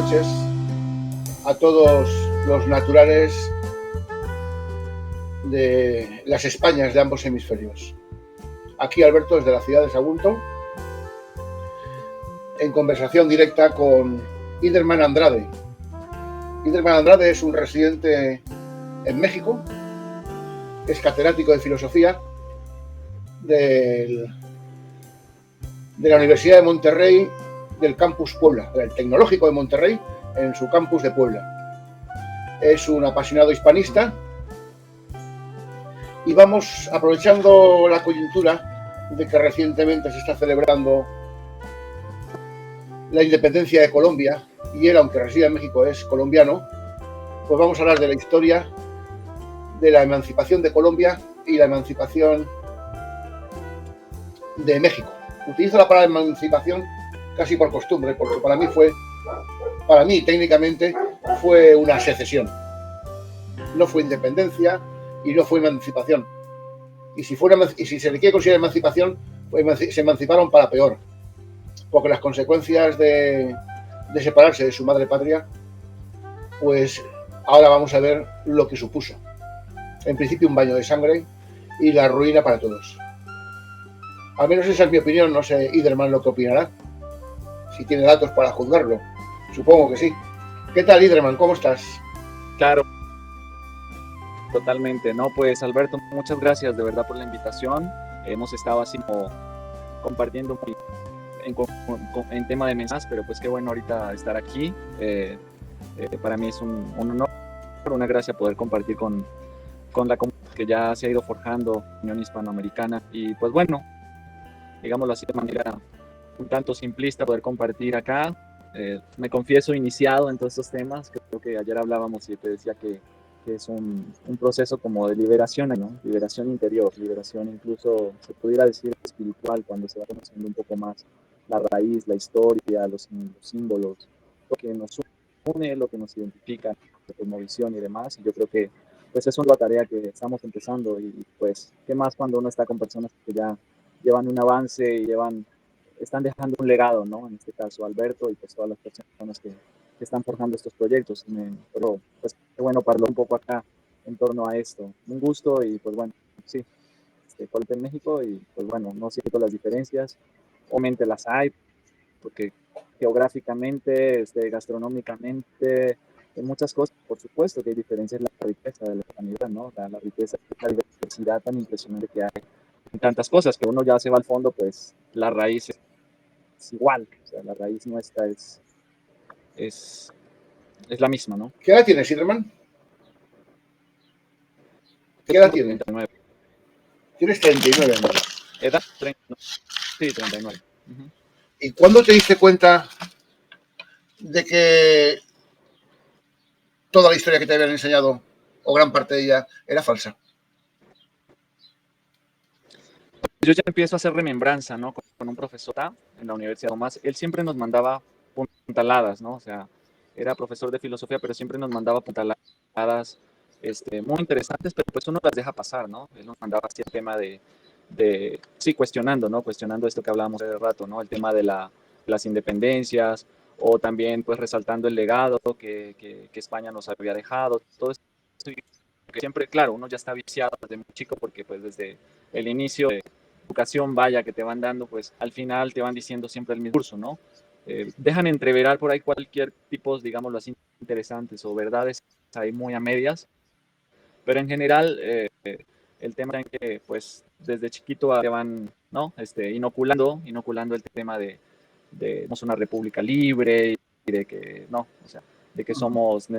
noches a todos los naturales de las Españas de ambos hemisferios. Aquí Alberto desde la ciudad de Sagunto, en conversación directa con Iderman Andrade. Iderman Andrade es un residente en México, es catedrático de filosofía de la Universidad de Monterrey, del campus Puebla, del Tecnológico de Monterrey, en su campus de Puebla. Es un apasionado hispanista y vamos aprovechando la coyuntura de que recientemente se está celebrando la independencia de Colombia, y él, aunque reside en México, es colombiano, pues vamos a hablar de la historia de la emancipación de Colombia y la emancipación de México. Utilizo la palabra emancipación casi por costumbre, porque para mí técnicamente fue una secesión. No fue independencia y no fue emancipación. Y si se le quiere considerar emancipación, pues se emanciparon para peor, porque las consecuencias de separarse de su madre patria, pues ahora vamos a ver lo que supuso. En principio un baño de sangre y la ruina para todos. Al menos esa es mi opinión, no sé Iderman lo que opinará, si tiene datos para juzgarlo. Supongo que sí. ¿Qué tal, Iderman? ¿Cómo estás? Claro, totalmente, ¿no? Pues Alberto, muchas gracias de verdad por la invitación. Hemos estado así como compartiendo en tema de mensajes, pero pues qué bueno ahorita estar aquí. Para mí es un honor, una gracia poder compartir con la comunidad que ya se ha ido forjando, Unión Hispanoamericana, y pues bueno, digámoslo así de manera un tanto simplista, poder compartir acá. Me confieso iniciado en todos estos temas. Creo que ayer hablábamos y te decía que es un proceso como de liberación, ¿no? Liberación interior, liberación incluso se pudiera decir espiritual, cuando se va conociendo un poco más la raíz, la historia, los símbolos, lo que nos une, lo que nos identifica, la cosmovisión y demás. Y yo creo que pues es una tarea que estamos empezando, y pues qué más cuando uno está con personas que ya llevan un avance y están dejando un legado, ¿no? En este caso Alberto y pues todas las personas que están forjando estos proyectos. Pero pues qué bueno hablar un poco acá en torno a esto. Un gusto y pues bueno, sí, Colombia en México, y pues bueno, no siento las diferencias, obviamente las hay, porque geográficamente, gastronómicamente, en muchas cosas, por supuesto que hay diferencias en la riqueza de la humanidad, ¿no? La riqueza, la diversidad tan impresionante que hay en tantas cosas, que uno ya se va al fondo, pues la raíz es igual, o sea, la raíz nuestra es la misma, ¿no? ¿Qué edad tienes, Iderman? ¿Qué edad tienes? 39. Tienes 39 años. ¿Edad? 30, sí, 39. Uh-huh. ¿Y cuándo te diste cuenta de que toda la historia que te habían enseñado, o gran parte de ella, era falsa? Yo ya empiezo a hacer remembranza, ¿no? Con un profesor en la Universidad Tomás. Él siempre nos mandaba puntaladas, ¿no? O sea, era profesor de filosofía, pero siempre nos mandaba puntaladas muy interesantes, pero pues uno las deja pasar, ¿no? Él nos mandaba así el tema sí, cuestionando, ¿no? Cuestionando esto que hablábamos hace rato, ¿no? El tema de las independencias, o también pues resaltando el legado que España nos había dejado, todo esto. Que siempre, claro, uno ya está viciado desde muy chico, porque pues desde el inicio de educación, vaya, que te van dando, pues al final te van diciendo siempre el mismo curso, ¿no? Dejan entreverar por ahí cualquier tipo, digámoslo así, interesantes o verdades ahí muy a medias, pero en general el tema en que pues desde chiquito te van, ¿no? Inoculando el tema de somos una república libre, y de que no, o sea, de que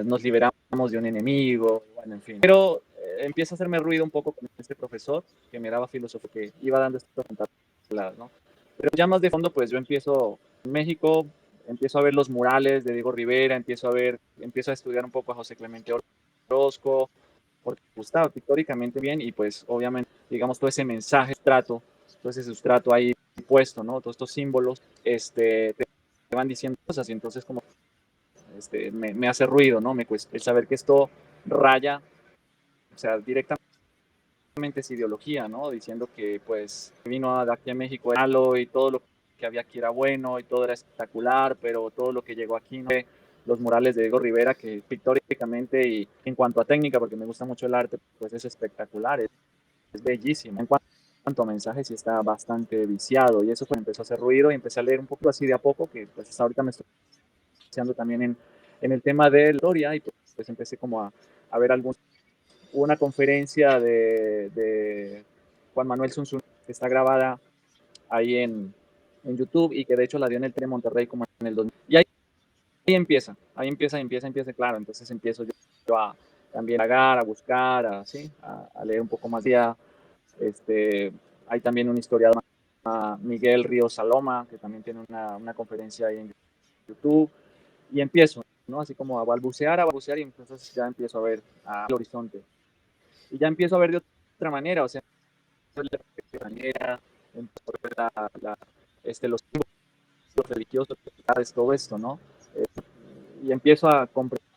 nos liberamos de un enemigo, bueno, en fin. Pero empieza a hacerme ruido un poco con este profesor que me daba filosofía, que iba dando estas pantaladas, ¿no? Pero ya más de fondo, pues yo empiezo en México, empiezo a ver los murales de Diego Rivera, empiezo a estudiar un poco a José Clemente Orozco, porque me gustaba pictóricamente bien, y pues obviamente, digamos, todo ese mensaje, todo ese sustrato ahí puesto, ¿no? Todos estos símbolos, te van diciendo cosas, y entonces como me hace ruido, ¿no? El saber que esto raya, o sea, directamente es ideología, ¿no? Diciendo que pues vino de aquí a México era malo, y todo lo que había aquí era bueno, y todo era espectacular, pero todo lo que llegó aquí no fue los murales de Diego Rivera, que pictóricamente y en cuanto a técnica, porque me gusta mucho el arte, pues es espectacular, es bellísimo. En cuanto a mensajes, sí está bastante viciado, y eso pues empezó a hacer ruido y empecé a leer un poco así de a poco, que pues hasta ahorita me estoy haciendo también en el tema de la historia, y pues empecé como a ver una conferencia de Juan Manuel Zunzunegui, que está grabada ahí en YouTube, y que de hecho la dio en el TEC de Monterrey como en el 2000. Y ahí empieza, claro. Entonces empiezo yo a también a buscar, a leer un poco más. Hay también un historiador, Miguel Ríos Saloma, que también tiene una conferencia ahí en YouTube, y empiezo, ¿no? Así como a balbucear, y entonces ya empiezo a ver al horizonte. Y ya empiezo a ver de otra manera, o sea, de manera, empiezo a ver los símbolos religiosos, todo esto, ¿no? Y empiezo a comprender,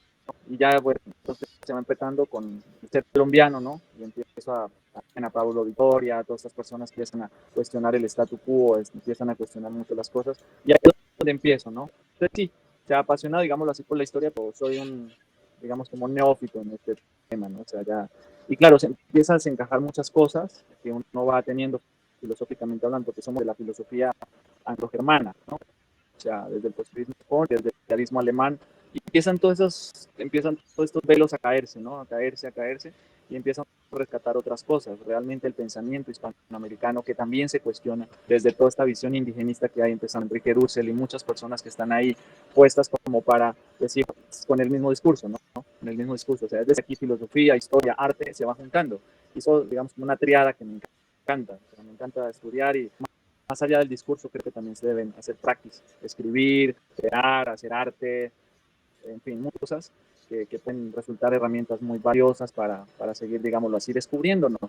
y ya, bueno, entonces se va empezando con ser colombiano, ¿no? Y empiezo a Pablo Victoria, a todas estas personas que empiezan a cuestionar el statu quo, empiezan a cuestionar mucho las cosas, y ahí es donde empiezo, ¿no? Entonces sí, se ha apasionado, digámoslo así, por la historia, pero soy digamos, como neófito en este tema, ¿no? O sea, ya, y claro, se empiezan a encajar muchas cosas que uno va teniendo filosóficamente hablando, porque somos de la filosofía anglo-germana, ¿no? O sea, desde el positivismo, desde el realismo alemán, y empiezan todos estos velos a caerse, ¿no? A caerse, y empiezan a rescatar otras cosas. Realmente el pensamiento hispanoamericano, que también se cuestiona desde toda esta visión indigenista que hay, empezando Enrique Dussel y muchas personas que están ahí puestas como para decir con el mismo discurso, ¿no? Con el mismo discurso. O sea, desde aquí filosofía, historia, arte se va juntando. Y eso, digamos, una triada que me encanta. O sea, me encanta estudiar, y más allá del discurso, creo que también se deben hacer prácticas, escribir, crear, hacer arte, en fin, muchas cosas que pueden resultar herramientas muy valiosas para seguir, digámoslo así, descubriéndonos,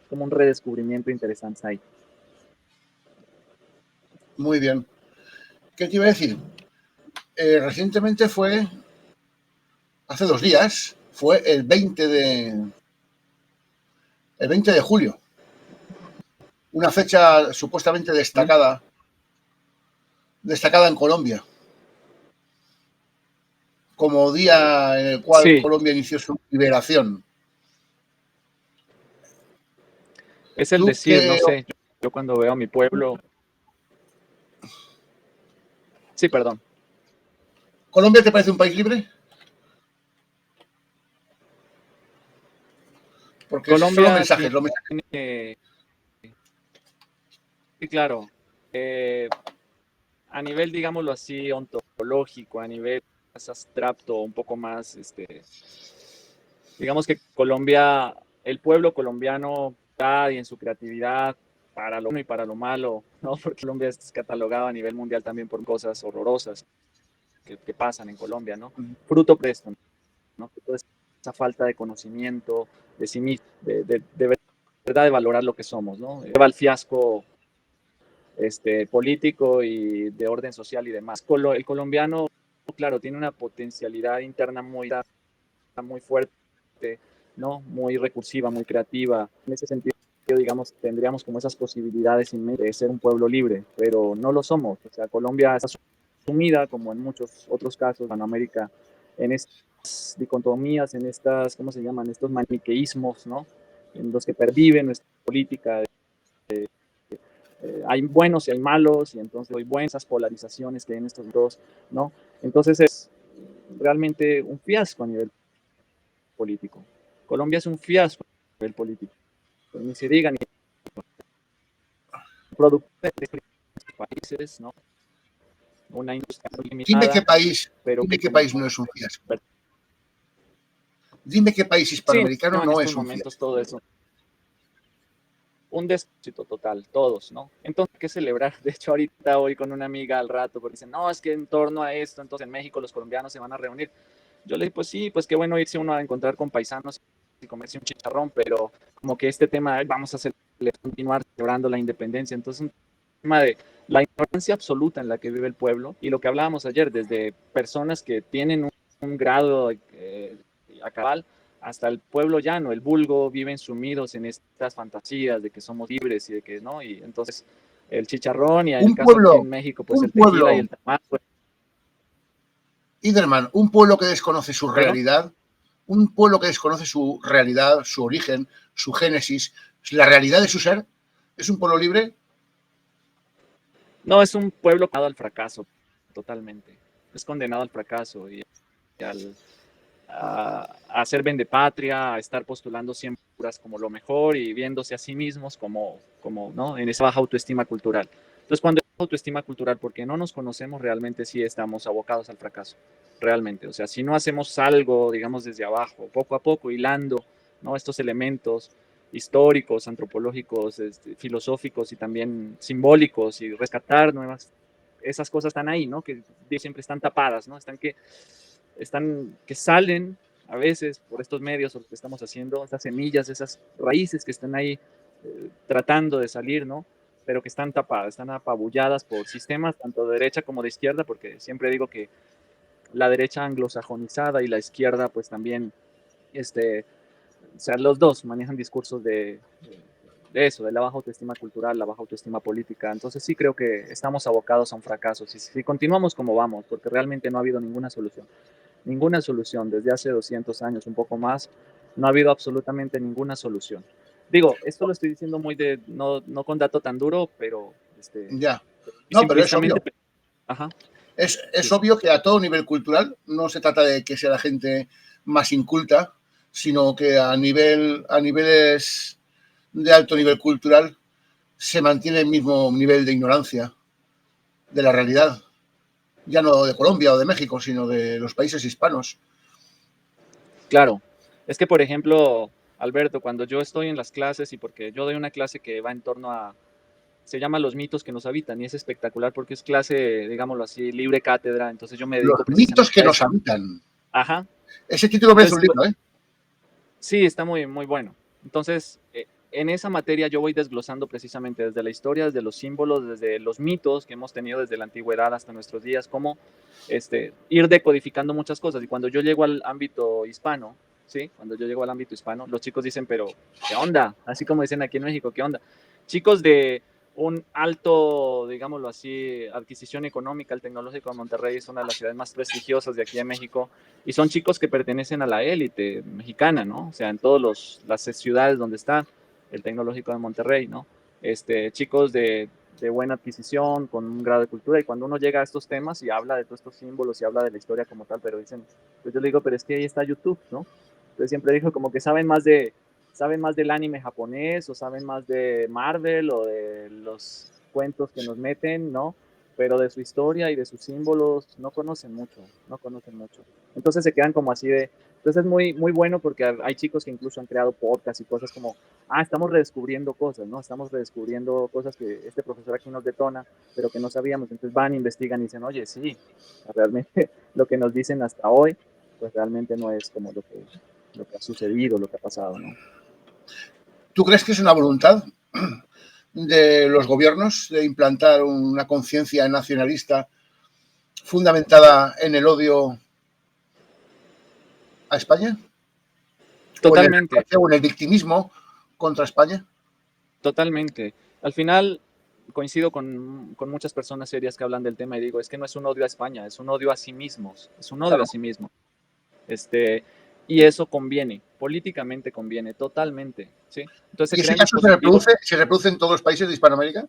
como un redescubrimiento interesante ahí. Muy bien. ¿Qué te iba a decir? Recientemente hace 2 días, fue el 20 de julio. Una fecha supuestamente destacada en Colombia, como día en el cual Sí, Colombia inició su liberación. es el decir, no sé, yo cuando veo a mi pueblo... Sí, perdón. ¿Colombia te parece un país libre? Porque esos son los Colombia mensajes. tiene, sí, claro, a nivel, digámoslo así, ontológico, a nivel más abstracto, un poco más, digamos que Colombia, el pueblo colombiano está y en su creatividad para lo bueno y para lo malo, ¿no? Porque Colombia es catalogado a nivel mundial también por cosas horrorosas que pasan en Colombia, ¿no? Fruto presto, ¿no? Toda esa falta de conocimiento de sí mismo, de verdad de valorar lo que somos, ¿no? Lleva al fiasco político y de orden social y demás. El colombiano, claro, tiene una potencialidad interna muy fuerte, ¿no? Muy recursiva, muy creativa. En ese sentido, digamos, tendríamos como esas posibilidades de ser un pueblo libre, pero no lo somos. O sea, Colombia está sumida, como en muchos otros casos en América, en estas dicotomías, en estas, ¿cómo se llaman? Estos maniqueísmos, ¿no? En los que pervive nuestra política. Hay buenos y hay malos, y entonces hay buenas polarizaciones que hay en estos dos, ¿no? Entonces es realmente un fiasco a nivel político. Colombia es un fiasco a nivel político. Ni se diga, ni productores de países, ¿no? Una industria muy Dime limitada, pero dime que qué como... país no es un fiasco. Dime qué país Sí, hispanoamericano no, en no estos es un momentos fiasco. todo eso. Un despósito total, todos, ¿no? Entonces, ¿qué celebrar? De hecho, ahorita voy con una amiga al rato porque dicen, no, es que en torno a esto, entonces en México los colombianos se van a reunir. Yo le dije, pues sí, pues qué bueno irse uno a encontrar con paisanos y comerse un chicharrón, pero como que este tema, vamos a continuar celebrando la independencia. Entonces, un tema de la ignorancia absoluta en la que vive el pueblo, y lo que hablábamos ayer, desde personas que tienen un grado acabal hasta el pueblo llano, el vulgo, viven sumidos en estas fantasías de que somos libres y de que no, y entonces el chicharrón, y en el Un caso aquí pueblo, en México, pues un el tequila y pueblo, el tamal, pues, Iderman, un pueblo que desconoce su Pero realidad, un pueblo que desconoce su realidad, su origen, su génesis, la realidad de su ser, ¿es un pueblo libre? no, es un pueblo condenado al fracaso, totalmente. Es condenado al fracaso y al, a ser vendepatria, a estar postulando siempre como lo mejor y viéndose a sí mismos como ¿no? En esa baja autoestima cultural. Entonces, cuando hay autoestima cultural, porque no nos conocemos realmente, sí estamos abocados al fracaso, realmente. O sea, si no hacemos algo, digamos, desde abajo, poco a poco, hilando, ¿no? Estos elementos históricos, antropológicos, filosóficos y también simbólicos y rescatar nuevas, esas cosas están ahí, ¿no? Que siempre están tapadas, ¿no? Que salen a veces por estos medios o lo que estamos haciendo, esas semillas, esas raíces que están ahí tratando de salir, ¿no? Pero que están tapadas, están apabulladas por sistemas tanto de derecha como de izquierda, porque siempre digo que la derecha anglosajonizada y la izquierda pues también, o sea, los dos manejan discursos de eso, de la baja autoestima cultural, la baja autoestima política. Entonces sí creo que estamos abocados a un fracaso. Si continuamos como vamos, porque realmente no ha habido ninguna solución desde hace 200 años, un poco más, no ha habido absolutamente ninguna solución. Digo, esto lo estoy diciendo muy no con dato tan duro, pero Ya. No, pero es simplistamente, obvio. ajá, Es sí, obvio que a todo nivel cultural no se trata de que sea la gente más inculta, sino que a niveles de alto nivel cultural se mantiene el mismo nivel de ignorancia de la realidad, ya no de Colombia o de México, sino de los países hispanos. claro. Es que, por ejemplo, Alberto, cuando yo estoy en las clases y porque yo doy una clase que va en torno a, se llama Los mitos que nos habitan y es espectacular porque es clase, digámoslo así, libre cátedra, entonces yo me Los dedico mitos precisamente que a nos eso. habitan. Ajá. Ese título merece un Entonces, libro, ¿eh? sí, está muy, muy bueno. Entonces, en esa materia yo voy desglosando precisamente desde la historia, desde los símbolos, desde los mitos que hemos tenido desde la antigüedad hasta nuestros días, cómo ir decodificando muchas cosas. Y cuando yo llego al ámbito hispano, ¿sí? Cuando yo llego al ámbito hispano, los chicos dicen, pero, ¿qué onda? Así como dicen aquí en México, ¿qué onda? Chicos de un alto, digámoslo así, adquisición económica, el Tecnológico de Monterrey es una de las ciudades más prestigiosas de aquí en México, y son chicos que pertenecen a la élite mexicana, ¿no? O sea, en todas las ciudades donde está el Tecnológico de Monterrey, ¿no? Chicos de buena adquisición, con un grado de cultura, y cuando uno llega a estos temas y habla de todos estos símbolos y habla de la historia como tal, pero dicen, pues yo le digo, pero es que ahí está YouTube, ¿no? Entonces siempre digo como que saben más del anime japonés o saben más de Marvel o de los cuentos que nos meten, ¿no? Pero de su historia y de sus símbolos no conocen mucho, no conocen mucho. Entonces se quedan como así de... Entonces es muy, muy bueno porque hay chicos que incluso han creado podcasts y cosas como, estamos redescubriendo cosas, ¿no? Estamos redescubriendo cosas que este profesor aquí nos detona, pero que no sabíamos. Entonces van, investigan y dicen, oye, sí, realmente lo que nos dicen hasta hoy, pues realmente no es como lo que ha sucedido, lo que ha pasado, ¿no? ¿Tú crees que es una voluntad de los gobiernos de implantar una conciencia nacionalista fundamentada en el odio a España? Totalmente, O en el victimismo contra España? totalmente. Al final coincido con muchas personas serias que hablan del tema y digo, es que no es un odio a España, es un odio a sí mismos, es un odio Claro. a sí mismos. Y eso conviene, políticamente conviene, totalmente, ¿sí? Entonces se ¿Y ese crean caso dispositivos se reproduce en todos los países de Hispanoamérica?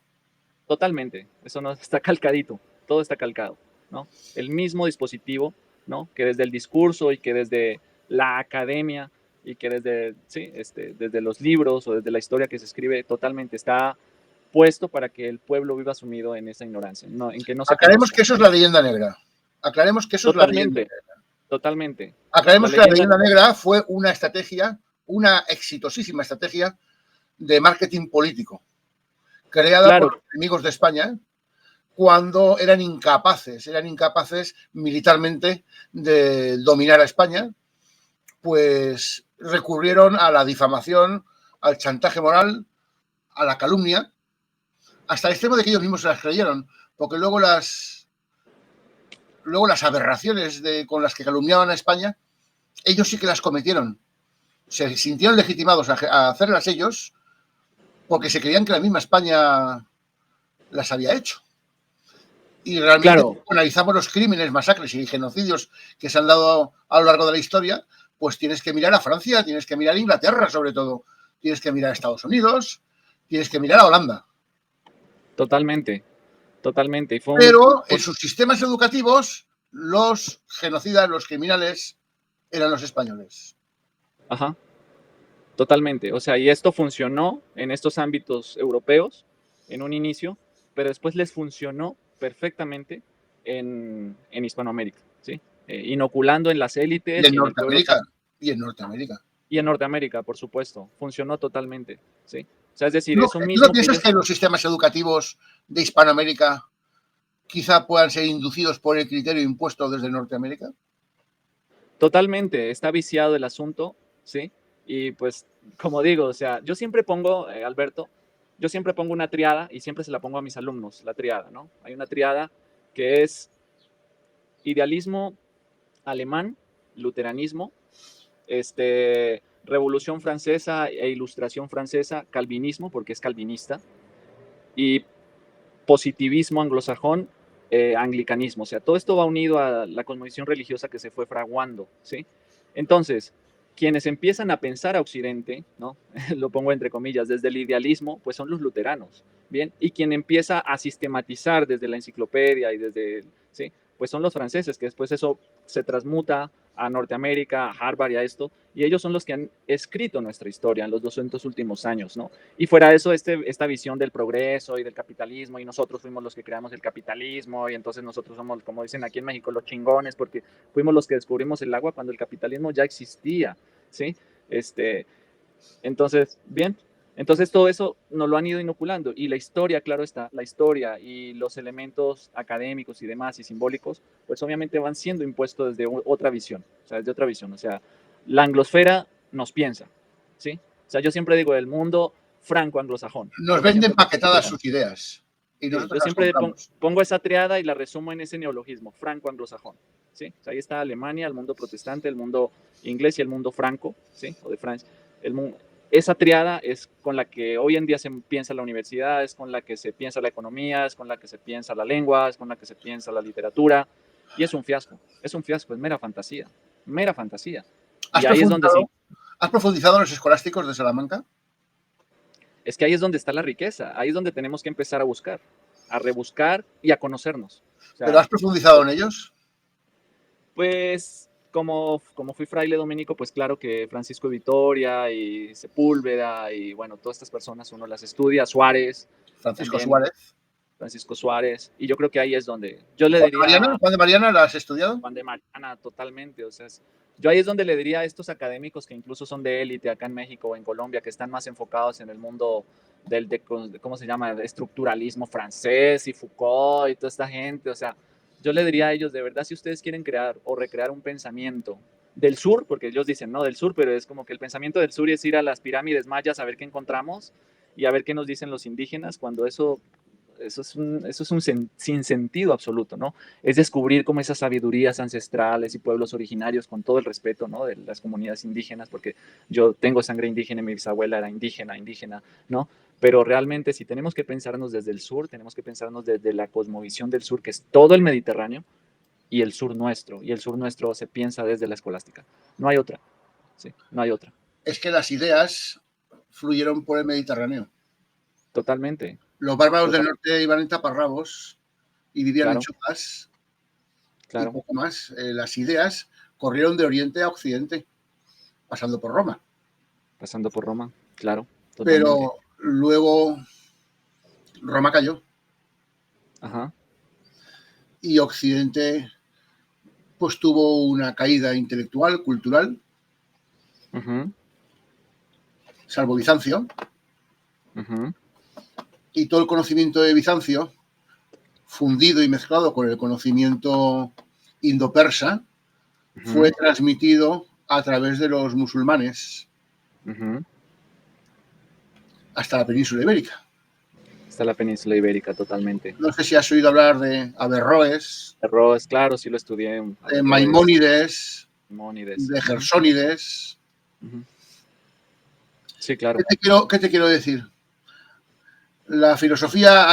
totalmente, eso no está calcadito, todo está calcado, ¿no? El mismo dispositivo, ¿no? Que desde el discurso y que desde la academia y que desde, sí, desde los libros o desde la historia que se escribe, totalmente está puesto para que el pueblo viva sumido en esa ignorancia, no, en que no se Aclaremos conozca. que eso es la leyenda negra. Aclaremos que eso es la leyenda Totalmente, negra. totalmente. La Aclaremos que la leyenda, leyenda negra fue una estrategia, una exitosísima estrategia de marketing político, creada por claro, los enemigos de España cuando eran incapaces militarmente de dominar a España, pues recurrieron a la difamación, al chantaje moral, a la calumnia, hasta el extremo de que ellos mismos se las creyeron, porque luego las aberraciones con las que calumniaban a España, ellos sí que las cometieron. Se sintieron legitimados a hacerlas ellos porque se creían que la misma España las había hecho. Y realmente, Claro. analizamos los crímenes, masacres y genocidios que se han dado a lo largo de la historia, pues tienes que mirar a Francia, tienes que mirar a Inglaterra, sobre todo, tienes que mirar a Estados Unidos, tienes que mirar a Holanda. Totalmente, totalmente. Y Pero en sus sistemas educativos, los genocidas, los criminales, eran los españoles. Ajá, totalmente. O sea, y esto funcionó en estos ámbitos europeos en un inicio, pero después les funcionó perfectamente en Hispanoamérica, ¿sí? Inoculando en las Y élites en y en el pueblo. Norteamérica. Y en Norteamérica. Y en Norteamérica, por supuesto, funcionó totalmente, ¿sí? O sea, es decir, ¿No, eso ¿no mismo que piensas ellos... que los sistemas educativos de Hispanoamérica quizá puedan ser inducidos por el criterio impuesto desde Norteamérica? Totalmente, está viciado el asunto, ¿sí? Y pues, como digo, o sea, yo siempre pongo, Alberto, yo siempre pongo una triada y siempre se la pongo a mis alumnos, la triada, ¿no? Hay una triada que es idealismo alemán, luteranismo, Revolución Francesa e Ilustración Francesa, calvinismo, porque es calvinista, y positivismo anglosajón, anglicanismo. O sea, todo esto va unido a la cosmovisión religiosa que se fue fraguando, ¿sí? Entonces, quienes empiezan a pensar a Occidente, ¿no? Lo pongo entre comillas, desde el idealismo, pues son los luteranos, ¿bien? Y quien empieza a sistematizar desde la enciclopedia y desde, ¿sí? Pues son los franceses, que después eso se transmuta a Norteamérica, a Harvard y a esto, y ellos son los que han escrito nuestra historia en los 200 últimos años, ¿no? Y fuera de eso, esta visión del progreso y del capitalismo, y nosotros fuimos los que creamos el capitalismo, y entonces nosotros somos, como dicen aquí en México, los chingones, porque fuimos los que descubrimos el agua cuando el capitalismo ya existía, ¿sí? Entonces, bien, entonces todo eso nos lo han ido inoculando, y la historia, claro está, la historia y los elementos académicos y demás y simbólicos, pues obviamente van siendo impuestos desde otra visión, o sea, desde otra visión, o sea, la anglosfera nos piensa, ¿sí? O sea, yo siempre digo, el mundo franco-anglosajón, Nos porque venden siempre paquetadas sus ideas y sí, nosotros yo las siempre compramos. pongo esa triada y la resumo en ese neologismo, franco-anglosajón, ¿sí? O sea, ahí está Alemania, el mundo protestante, el mundo inglés y el mundo franco, ¿sí? O de Francia. Esa triada es con la que hoy en día se piensa la universidad, es con la que se piensa la economía, es con la que se piensa la lengua, es con la que se piensa la literatura, y es un fiasco, es mera fantasía, mera fantasía. Y ahí es donde sí, ¿Has profundizado en los escolásticos de Salamanca? es que ahí es donde está la riqueza, ahí es donde tenemos que empezar a buscar, a rebuscar y a conocernos. O ¿Pero sea, has profundizado en ellos? pues como fui fraile dominico, pues claro que Francisco de Vitoria y Sepúlveda y bueno, todas estas personas uno las estudia, Suárez, Francisco también Suárez. Francisco Suárez, y yo creo que ahí es donde yo le diría ¿Juan de Mariana la has estudiado? Juan de Mariana totalmente, o sea, yo ahí es donde le diría a estos académicos que incluso son de élite acá en México o en Colombia, que están más enfocados en el mundo ¿cómo se llama? De estructuralismo francés y Foucault y toda esta gente, o sea, yo le diría a ellos, de verdad, si ustedes quieren crear o recrear un pensamiento del sur, porque ellos dicen, no, del sur, pero es como que el pensamiento del sur es ir a las pirámides mayas a ver qué encontramos y a ver qué nos dicen los indígenas, cuando eso es un sinsentido absoluto, ¿no? Es descubrir como esas sabidurías ancestrales y pueblos originarios con todo el respeto, ¿no? De las comunidades indígenas, porque yo tengo sangre indígena y mi bisabuela era indígena, ¿no? Pero realmente si tenemos que pensarnos desde el sur, tenemos que pensarnos desde la cosmovisión del sur, que es todo el Mediterráneo y el sur nuestro, y el sur nuestro se piensa desde la escolástica. No hay otra, sí, no hay otra. Es que las ideas fluyeron por el Mediterráneo. Totalmente. Los bárbaros del Total, norte iban en taparrabos y vivían en claro, chopas y claro. poco más. Las ideas corrieron de oriente a occidente, pasando por Roma. Pasando por Roma, claro, totalmente. Pero luego Roma cayó Ajá. y Occidente pues tuvo una caída intelectual, cultural, Uh-huh, salvo Bizancio, uh-huh. y todo el conocimiento de Bizancio, fundido y mezclado con el conocimiento indo-persa, fue Uh-huh, transmitido a través de los musulmanes uh-huh. hasta la península ibérica. Está la península ibérica totalmente. No sé si has oído hablar de Averroes, Averroes, claro, sí lo estudié. de Averroes, Maimónides, Simónides. de Uh-huh, Gersónides. uh-huh. Sí, claro. ¿Qué te quiero decir? La filosofía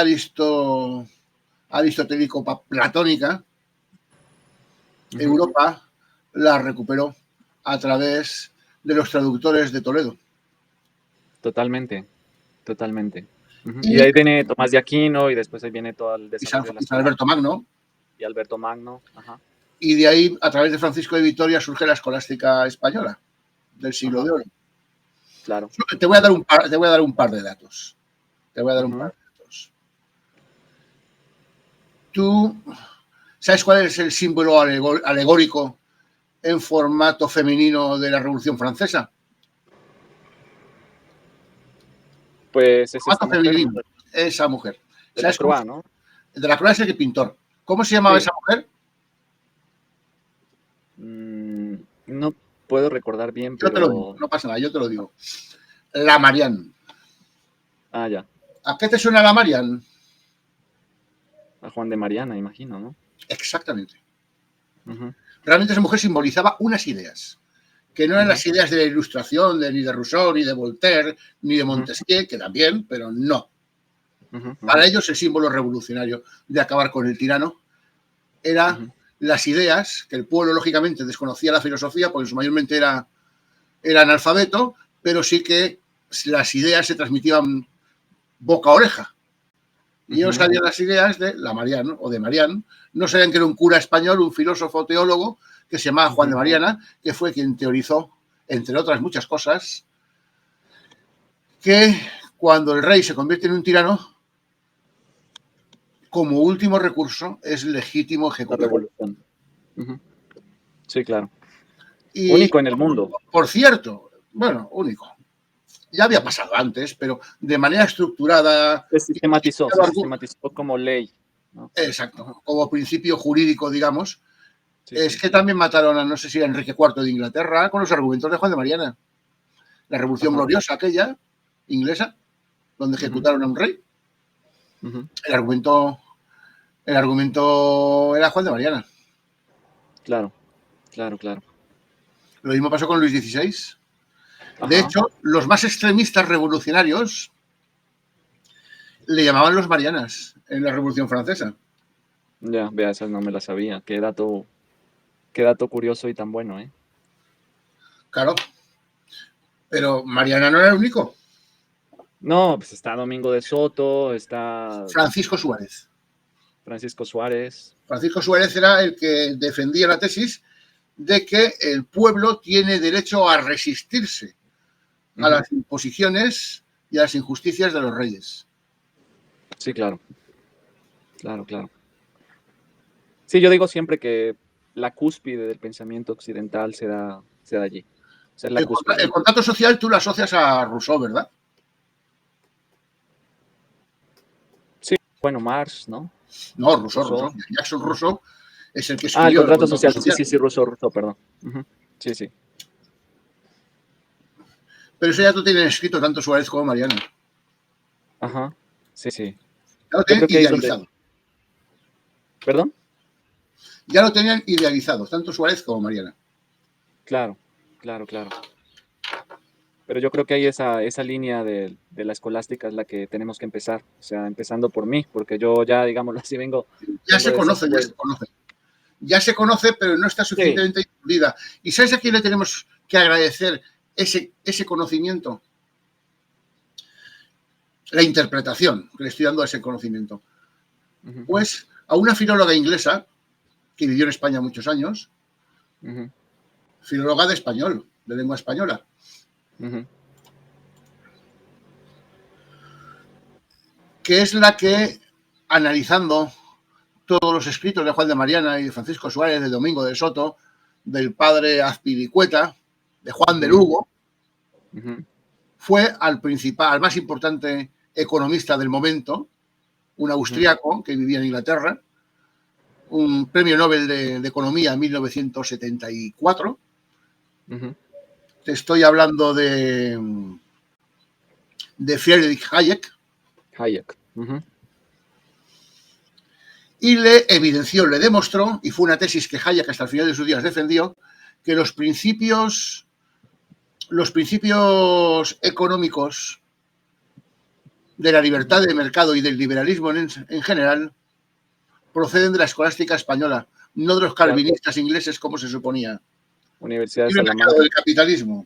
aristotélico-platónica, Europa la recuperó a través de los traductores de Toledo. Totalmente, totalmente. Y de ahí viene Tomás de Aquino y después ahí viene todo el desarrollo de la San Alberto Magno. Y Alberto Magno. Ajá. Y de ahí, a través de Francisco de Vitoria, surge la escolástica española del siglo de oro. Claro. Te voy a dar un par de datos. ¿Tú sabes cuál es el símbolo alegórico en formato femenino de la Revolución Francesa? Pues es esa mujer. Delacroix, ¿no? Delacroix es el pintor. ¿Cómo se llamaba esa mujer? No puedo recordar bien, pero... Yo te lo digo, no pasa nada, yo te lo digo. La Marianne. Ah, ya. ¿A qué te suena la Marianne? A Juan de Mariana, imagino, ¿no? Exactamente. Realmente esa mujer simbolizaba unas ideas, que no eran las ideas de la Ilustración, ni de Rousseau, ni de Voltaire, ni de Montesquieu, que también, pero no. Para ellos el símbolo revolucionario de acabar con el tirano era las ideas, que el pueblo lógicamente desconocía la filosofía, porque mayormente era analfabeto, pero sí que las ideas se transmitían boca a oreja. Y ellos sabían las ideas de la Marianne o de Marianne. No sabían que era un cura español, un filósofo teólogo que se llamaba Juan de Mariana, que fue quien teorizó, entre otras muchas cosas, que cuando el rey se convierte en un tirano, como último recurso es legítimo ejecutar. La revolución. Sí, claro. Y, único en el mundo. Por cierto, bueno, único. Ya había pasado antes, pero de manera estructurada. Se sistematizó como ley, ¿no? Exacto, como principio jurídico, digamos. Que también mataron a, no sé si era Enrique IV de Inglaterra, con los argumentos de Juan de Mariana. La Revolución Gloriosa, aquella, inglesa, donde ejecutaron a un rey. El argumento era Juan de Mariana. Claro. Lo mismo pasó con Luis XVI. De hecho, los más extremistas revolucionarios le llamaban los Marianas en la Revolución Francesa. Ya, vea, esa no me la sabía. Qué dato curioso y tan bueno, ¿eh? Claro. Pero Mariana no era el único. No, pues está Domingo de Soto, está... Francisco Suárez. Francisco Suárez era el que defendía la tesis de que el pueblo tiene derecho a resistirse a las imposiciones y a las injusticias de los reyes. Sí, claro. Sí, yo digo siempre que la cúspide del pensamiento occidental se da allí. O sea, el contrato social tú lo asocias a Rousseau, ¿verdad? Sí, bueno, Marx, ¿no? No, Rousseau. Jackson Rousseau es el que escribió. El contrato social. Sí, Rousseau, perdón. Sí. Pero eso ya lo tienen escrito tanto Suárez como Mariana. Ajá, sí. Ya lo tienen idealizado. ¿Perdón? Ya lo tenían idealizado, tanto Suárez como Mariana. Claro. Pero yo creo que ahí esa línea de la escolástica es la que tenemos que empezar. O sea, empezando por mí, porque yo ya, digámoslo así, vengo... Ya se conoce. Ya se conoce, pero no está suficientemente difundida. ¿Y sabes a quién le tenemos que agradecer ese conocimiento? La interpretación que le estoy dando a ese conocimiento. Pues a una filóloga inglesa que vivió en España muchos años, filóloga de español, de lengua española. Que es la que, analizando todos los escritos de Juan de Mariana y de Francisco Suárez, de Domingo de Soto, del padre Azpilicueta, de Juan de Lugo, fue al más importante economista del momento, un austriaco que vivía en Inglaterra, un premio Nobel de Economía en 1974. Te estoy hablando de Friedrich Hayek. Y le evidenció, le demostró, y fue una tesis que Hayek hasta el final de sus días defendió, que los principios económicos de la libertad de mercado y del liberalismo en general proceden de la escolástica española, no de los Claro. calvinistas ingleses como se suponía. Universidad de Viven Salamanca. del capitalismo.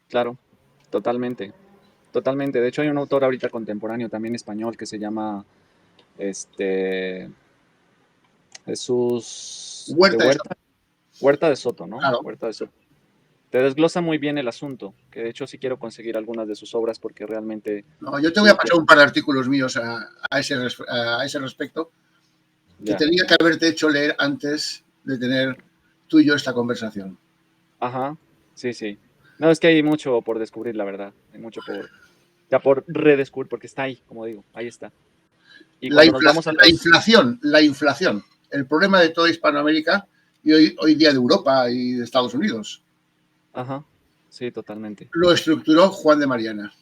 Claro, totalmente. Totalmente. De hecho, hay un autor ahorita contemporáneo también español que se llama Jesús de Huerta de Huerta. Huerta de Soto, ¿no? Claro. Huerta de Soto. Te desglosa muy bien el asunto, que de hecho sí quiero conseguir algunas de sus obras porque realmente... No, yo te voy a pasar un par de artículos míos a ese respecto que Ya. tenía que haberte hecho leer antes de tener tú y yo esta conversación. Ajá, sí, sí. No, es que hay mucho por descubrir, la verdad. Hay mucho por redescubrir, porque está ahí, como digo, ahí está. Y La, cuando nos vamos a la los... inflación, el problema de toda Hispanoamérica y hoy día de Europa y de Estados Unidos. Ajá, sí, totalmente. Lo estructuró Juan de Mariana,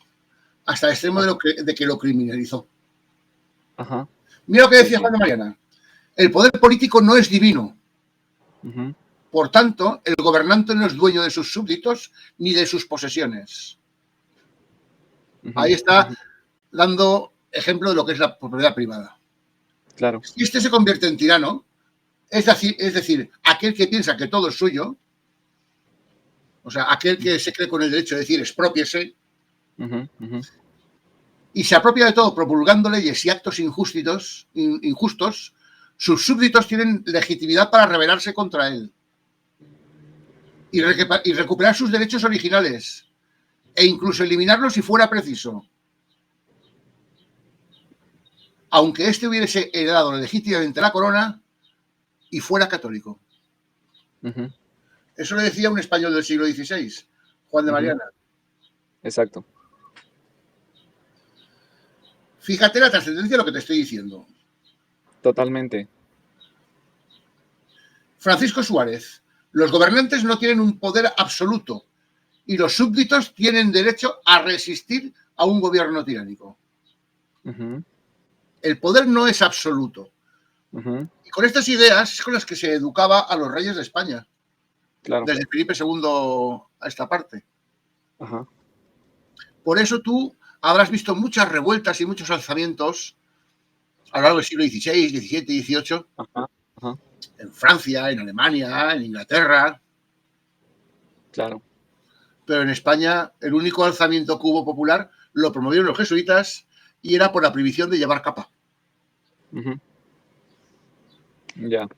hasta el extremo de que lo criminalizó. Ajá. Mira lo que decía Sí, sí. Juan de Mariana. El poder político no es divino. Ujú. Por tanto, el gobernante no es dueño de sus súbditos ni de sus posesiones. Ujú. Ahí está Ujú. dando ejemplo de lo que es la propiedad privada. Claro. Si este se convierte en tirano, es decir, aquel que piensa que todo es suyo, o sea, aquel que se cree con el derecho de decir expropiese, Ujú, ujú. y se apropia de todo promulgando leyes y actos injustos, sus súbditos tienen legitimidad para rebelarse contra él y recuperar sus derechos originales e incluso eliminarlos si fuera preciso. Aunque éste hubiese heredado legítimamente la corona y fuera católico. Ujú. Eso le decía un español del siglo XVI, Juan de Ujú. Mariana. Exacto. Fíjate la trascendencia de lo que te estoy diciendo. Totalmente. Francisco Suárez. Los gobernantes no tienen un poder absoluto y los súbditos tienen derecho a resistir a un gobierno tiránico. Ujú. El poder no es absoluto. Ujú. Y con estas ideas es con las que se educaba a los reyes de España, Claro. desde Felipe II a esta parte. Ajá. Por eso tú habrás visto muchas revueltas y muchos alzamientos a lo largo del siglo XVI, XVII, XVIII, Ajá. Ajá. en Francia, en Alemania, en Inglaterra. Claro. Pero en España el único alzamiento que hubo popular lo promovieron los jesuitas y era por la prohibición de llevar capa. Ujú. Ya.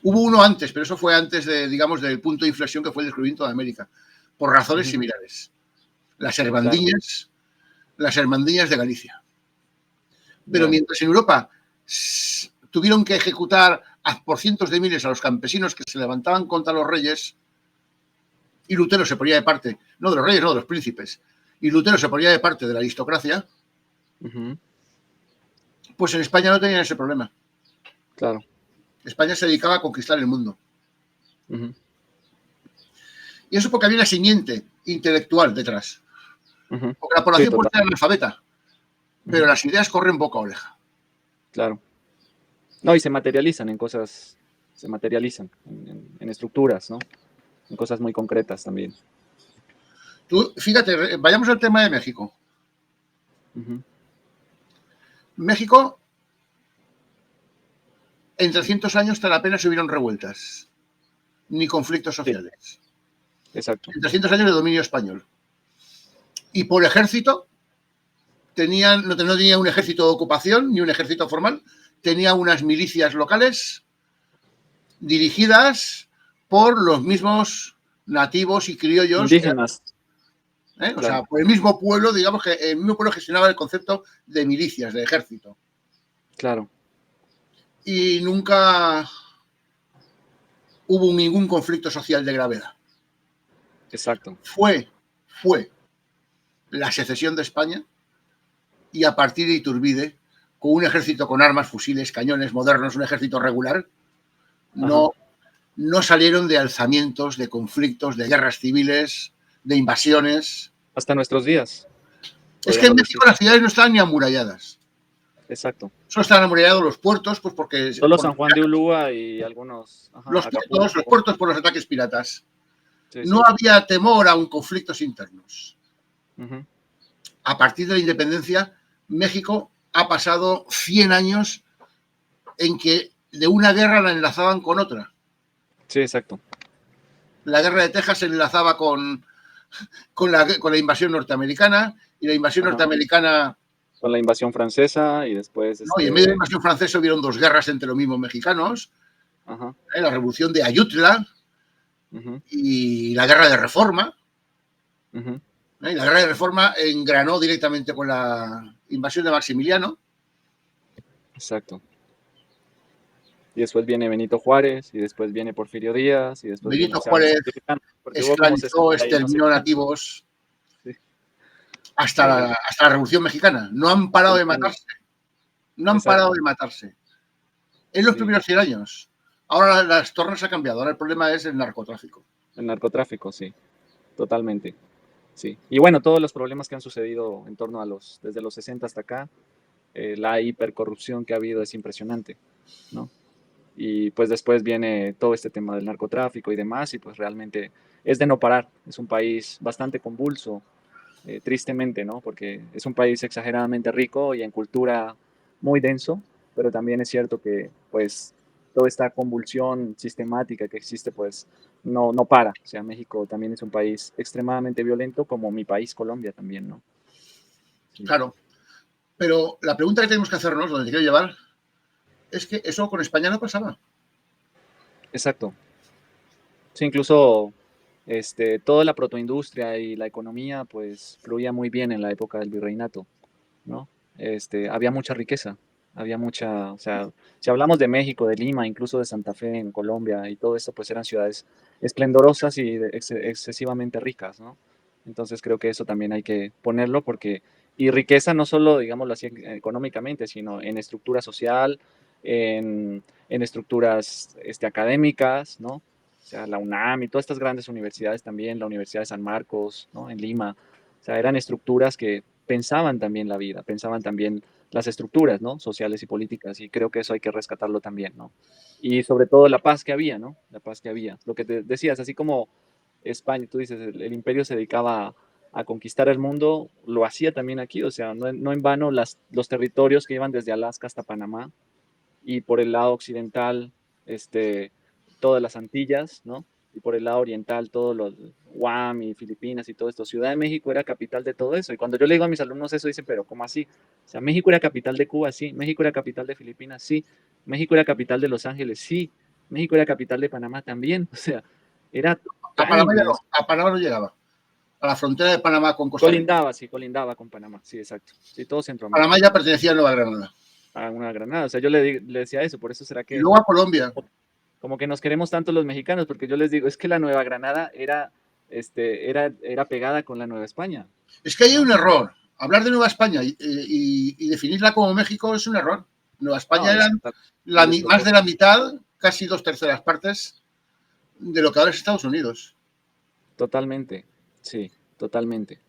Hubo uno antes, pero eso fue antes de, digamos, del punto de inflexión que fue el descubrimiento de América, por razones Ujú. similares. Las Claro. hermandillas de Galicia. Pero Ya. mientras en Europa tuvieron que ejecutar por cientos de miles a los campesinos que se levantaban contra los reyes, y Lutero se ponía de parte, no de los reyes, no de los príncipes, y Lutero se ponía de parte de la aristocracia, Ujú. pues en España no tenían ese problema. Claro. España se dedicaba a conquistar el mundo. Ujú. Y eso porque había una simiente intelectual detrás. Ujú. Porque la Sí, población puede ser total. analfabeta, pero Ujú. las ideas corren boca a oreja. Claro. No, y se materializan en cosas, se materializan en estructuras, ¿no? En cosas muy concretas también. Tú, fíjate, vayamos al tema de México. Ujú. México, en 300 años tan apenas hubieron revueltas, ni conflictos Sí, sociales. exacto. En 300 años de dominio español. Y por ejército, no tenía un ejército de ocupación, ni un ejército formal, tenía unas milicias locales dirigidas por los mismos nativos y criollos, Indígenas, o claro. sea, por el mismo pueblo, digamos que el mismo pueblo gestionaba el concepto de milicias, de ejército. Claro. Y nunca hubo ningún conflicto social de gravedad. Exacto. Fue la secesión de España y a partir de Iturbide, con un ejército con armas, fusiles, cañones modernos, un ejército regular, Ajá. no salieron de alzamientos, de conflictos, de guerras civiles, de invasiones. Hasta nuestros días, Es que en podríamos decir. México las ciudades no estaban ni amuralladas. Exacto. Solo estaban amurallados los puertos, pues porque Solo San Juan de Ulúa y algunos, ajá, los Acapulco. puertos por los ataques piratas. Sí, No sí. había temor a un conflictos internos. Ujú. A partir de la independencia, México ha pasado 100 años en que de una guerra la enlazaban con otra. Sí, exacto. La guerra de Texas se enlazaba con la invasión norteamericana, y la invasión norteamericana... Con la invasión francesa y después... No, y en medio de la invasión francesa hubieron dos guerras entre los mismos mexicanos. La revolución de Ayutla y la guerra de Reforma. Y la guerra de Reforma engranó directamente con la invasión de Maximiliano. Exacto. Y después viene Benito Juárez, y después viene Porfirio Díaz, y después Benito Juárez esclavizó, exterminó nativos, sí, hasta la Revolución Mexicana. No han parado de matarse. No han parado de matarse. En los primeros 100 años. Ahora las tornas han cambiado. Ahora el problema es el narcotráfico. El narcotráfico, sí. Totalmente. Sí. Y bueno, todos los problemas que han sucedido en torno a desde los 60 hasta acá, la hipercorrupción que ha habido es impresionante, ¿no? Y pues después viene todo este tema del narcotráfico y demás, y pues realmente es de no parar. Es un país bastante convulso, tristemente, ¿no? Porque es un país exageradamente rico y en cultura muy denso, pero también es cierto que pues toda esta convulsión sistemática que existe pues no para. O sea, México también es un país extremadamente violento, como mi país, Colombia, también, ¿no? Sí. Claro, pero la pregunta que tenemos que hacernos, donde te quiero llevar, es que eso con España no pasaba. Exacto. Sí, incluso toda la protoindustria y la economía pues fluía muy bien en la época del virreinato, ¿no? Había mucha riqueza, había mucha, o sea, si hablamos de México, de Lima, incluso de Santa Fe en Colombia y todo esto, pues eran ciudades esplendorosas y excesivamente ricas, ¿no? Entonces creo que eso también hay que ponerlo porque, y riqueza no solo, digámoslo así, económicamente, sino en estructura social, en estructuras académicas, ¿no? O sea, la UNAM y todas estas grandes universidades también, la Universidad de San Marcos, ¿no? En Lima, o sea, eran estructuras que pensaban también la vida, pensaban también las estructuras, ¿no? Sociales y políticas, y creo que eso hay que rescatarlo también, ¿no? Y sobre todo la paz que había, ¿no? La paz que había. Lo que te decías, así como España, tú dices, el imperio se dedicaba a conquistar el mundo, lo hacía también aquí, o sea, no en vano los territorios que iban desde Alaska hasta Panamá, y por el lado occidental, todas las Antillas, ¿no? Y por el lado oriental, todos los Guam y Filipinas y todo esto. Ciudad de México era capital de todo eso. Y cuando yo le digo a mis alumnos eso, dicen, pero ¿cómo así? O sea, México era capital de Cuba, sí. México era capital de Filipinas, sí. México era capital de Los Ángeles, sí. México era capital de Panamá también. O sea, era tan inmenso. A Panamá no llegaba. A la frontera de Panamá con Costa Rica. Colindaba con Panamá, sí, exacto. Sí, todo Centroamérica. Panamá ya pertenecía a Nueva Granada. A una Granada. O sea, yo le decía eso, por eso será que... Y luego a Colombia. Como que nos queremos tanto los mexicanos, porque yo les digo, es que la Nueva Granada era pegada con la Nueva España. Es que hay un error. Hablar de Nueva España y definirla como México es un error. Nueva España eran más de la mitad, casi 2/3 partes de lo que ahora es Estados Unidos. Totalmente, sí, totalmente.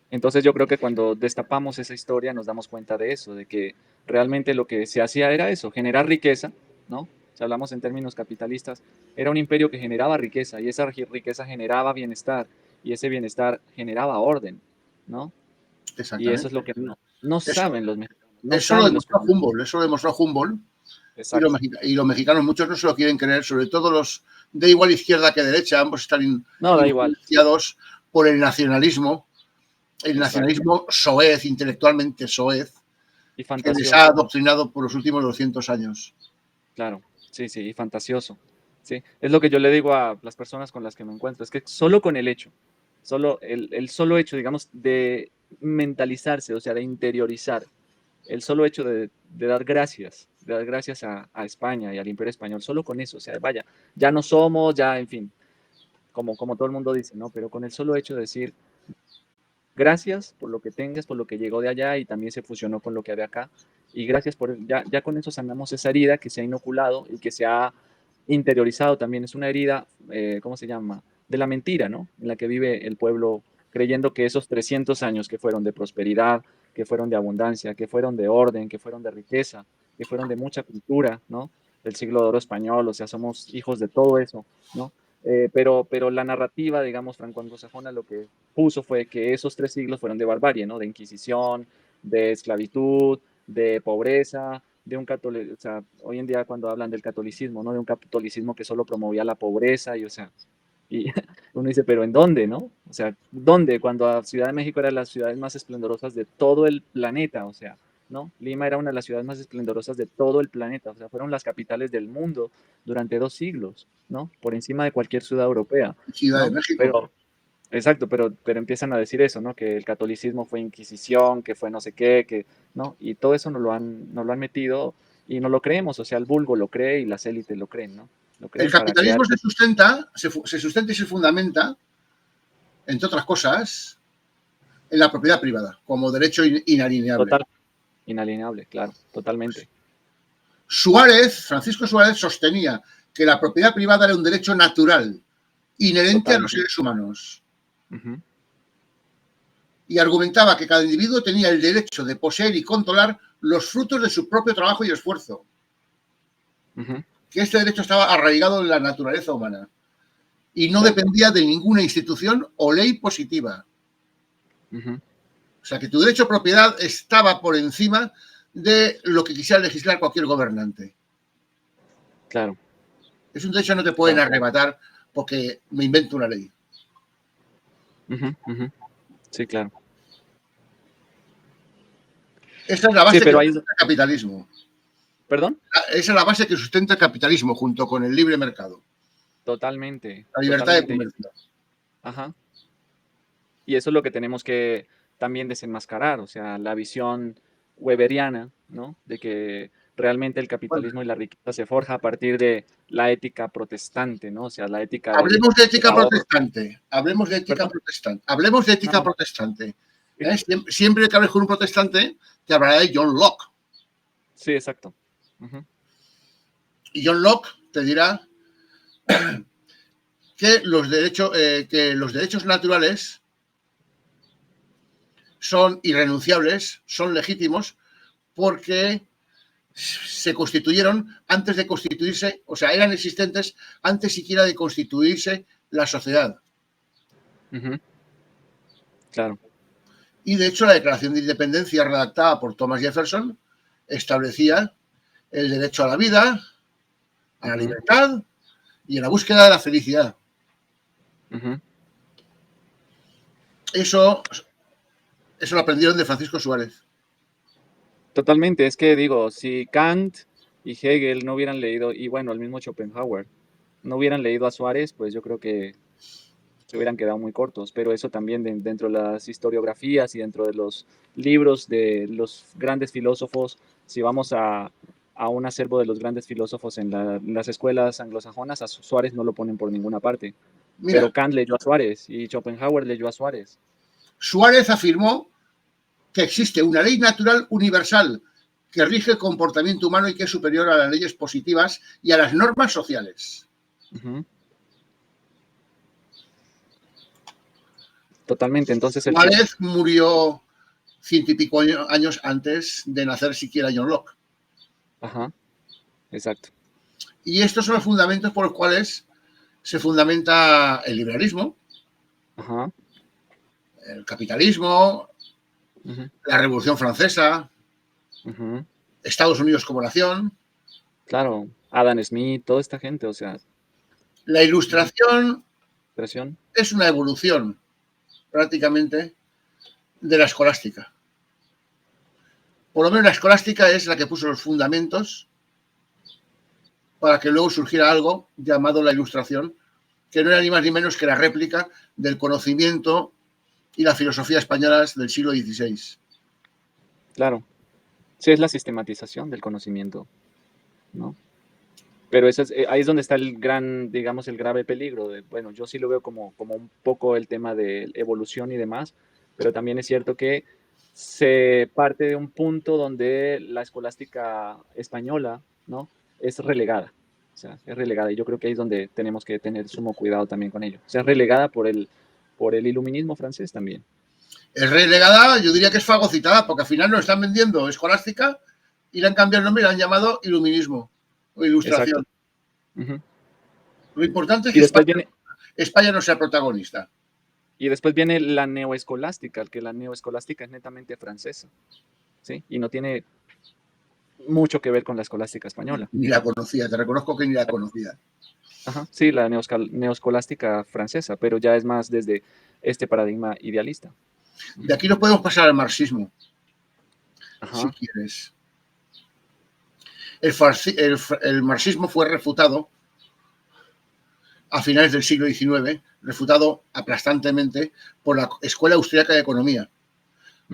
Entonces yo creo que cuando destapamos esa historia nos damos cuenta de eso, de que realmente lo que se hacía era eso, generar riqueza, ¿no? Si hablamos en términos capitalistas, era un imperio que generaba riqueza y esa riqueza generaba bienestar y ese bienestar generaba orden, ¿no? Y eso es lo que no saben los mexicanos. Eso lo demostró Humboldt, y los mexicanos muchos no se lo quieren creer, sobre todo los de igual izquierda que derecha, ambos están influenciados por el nacionalismo soez, intelectualmente soez, y que les ha adoctrinado por los últimos 200 años. Claro, sí, y fantasioso. ¿Sí? Es lo que yo le digo a las personas con las que me encuentro, es que solo con el hecho, el solo hecho, digamos, de mentalizarse, o sea, de interiorizar, el solo hecho de dar gracias a España y al Imperio Español, solo con eso, o sea, vaya, ya no somos, ya, en fin, como todo el mundo dice, ¿no? Pero con el solo hecho de decir gracias por lo que tengas, por lo que llegó de allá y también se fusionó con lo que había acá, y gracias por, ya con eso sanamos esa herida que se ha inoculado y que se ha interiorizado también, es una herida, ¿cómo se llama? De la mentira, ¿no? En la que vive el pueblo creyendo que esos 300 años que fueron de prosperidad, que fueron de abundancia, que fueron de orden, que fueron de riqueza, que fueron de mucha cultura, ¿no? Del siglo de oro español, o sea, somos hijos de todo eso, ¿no? Pero la narrativa, digamos, franco-anglosajona lo que puso fue que esos 3 siglos fueron de barbarie, ¿no? De inquisición, de esclavitud, de pobreza, de un catolicismo, o sea, hoy en día cuando hablan del catolicismo, ¿no? De un catolicismo que solo promovía la pobreza y, o sea, y uno dice, pero ¿en dónde, no? O sea, ¿dónde? Cuando a Ciudad de México era de las ciudades más esplendorosas de todo el planeta, o sea, ¿no? Lima era una de las ciudades más esplendorosas de todo el planeta, o sea, fueron las capitales del mundo durante 2 siglos, ¿no? Por encima de cualquier ciudad europea, Ciudad de ¿no? México. Pero, exacto, pero empiezan a decir eso, ¿no? Que el catolicismo fue Inquisición, que fue no sé qué, que, ¿no? Y todo eso nos lo han metido y no lo creemos, o sea, el vulgo lo cree y las élites lo creen, ¿no? Lo El creen para crear. capitalismo se sustenta y se fundamenta, entre otras cosas, en la propiedad privada, como derecho inalienable. Total, inalienable, claro, totalmente. Francisco Suárez sostenía que la propiedad privada era un derecho natural, inherente a los Totalmente. seres humanos. Ujú. Y argumentaba que cada individuo tenía el derecho de poseer y controlar los frutos de su propio trabajo y esfuerzo. Ujú. Que este derecho estaba arraigado en la naturaleza humana y no Claro. dependía de ninguna institución o ley positiva. Ujú. O sea, que tu derecho a propiedad estaba por encima de lo que quisiera legislar cualquier gobernante. Claro, Es un derecho que no te pueden claro. arrebatar porque me invento una ley. Ujú, ujú. Sí, claro. Esa es la Sí, base que pero ahí, sustenta el capitalismo. perdón, Esa es la base que sustenta el capitalismo junto con el libre mercado, totalmente, la libertad de totalmente. comercio. Ajá. Y eso es lo que tenemos que también desenmascarar, o sea, la visión weberiana, ¿no? De que realmente el Bueno, capitalismo y la riqueza se forja a partir de la ética protestante, ¿no? O sea, la ética hablemos de del ética ahorro. protestante. Hablemos de ética ¿Perdón? protestante. Hablemos de No, ética no, no. protestante. Sí, Siempre que hables con un protestante, te hablará de John Locke. sí, exacto. Ujú, Y John Locke te dirá que los derechos naturales son irrenunciables, son legítimos, porque se constituyeron antes de constituirse, o sea, eran existentes antes siquiera de constituirse la sociedad. ujú. Claro. Y de hecho, la Declaración de Independencia redactada por Thomas Jefferson establecía el derecho a la vida, a la Ujú, libertad y a la búsqueda de la felicidad. ujú. Eso, eso lo aprendieron de Francisco Suárez. Totalmente, es que digo, si Kant y Hegel no hubieran leído, y bueno, el mismo Schopenhauer, no hubieran leído a Suárez, pues yo creo que se hubieran quedado muy cortos, pero eso también dentro de las historiografías y dentro de los libros de los grandes filósofos, si vamos a un acervo de los grandes filósofos en las escuelas anglosajonas, a Suárez no lo ponen por ninguna parte, pero Mira, Kant leyó a Suárez y Schopenhauer leyó a Suárez. Suárez afirmó que existe una ley natural universal que rige el comportamiento humano y que es superior a las leyes positivas y a las normas sociales. Ujú. Totalmente, entonces el que... Suárez murió 100 y pico años antes de nacer siquiera John Locke. Ajá, exacto. Y estos son los fundamentos por los cuales se fundamenta el liberalismo, Ajá. el capitalismo, Ujú, la Revolución Francesa, ujú. Estados Unidos como nación. Claro, Adam Smith, toda esta gente, o sea, La ujú, Ilustración presión. es una evolución prácticamente de la escolástica. Por lo menos la escolástica es la que puso los fundamentos para que luego surgiera algo llamado la Ilustración, que no era ni más ni menos que la réplica del conocimiento y la filosofía españolas del siglo XVI. Claro, sí es la sistematización del conocimiento, ¿no? Pero eso es, ahí es donde está el gran, digamos, el grave peligro. Bueno, yo sí lo veo como un poco el tema de evolución y demás, pero también es cierto que se parte de un punto donde la escolástica española, ¿no? Es relegada. O sea, es relegada. Y yo creo que ahí es donde tenemos que tener sumo cuidado también con ello. O sea, es relegada por el iluminismo francés también. Es relegada, yo diría que es fagocitada, porque al final nos están vendiendo escolástica y le han cambiado el nombre y le han llamado iluminismo o Exacto. ilustración. Ujú. Lo importante es Y que después España, viene, España no sea protagonista. y después viene la neoescolástica, que la neoescolástica es netamente francesa, ¿sí? Y no tiene mucho que ver con la escolástica española. Ni la conocía, te reconozco que ni la conocía. Ajá, sí, la neoscolástica francesa, pero ya es más desde este paradigma idealista. De aquí nos podemos pasar al marxismo, si Ajá. quieres. El marxismo fue refutado a finales del siglo XIX, refutado aplastantemente por la Escuela Austriaca de Economía,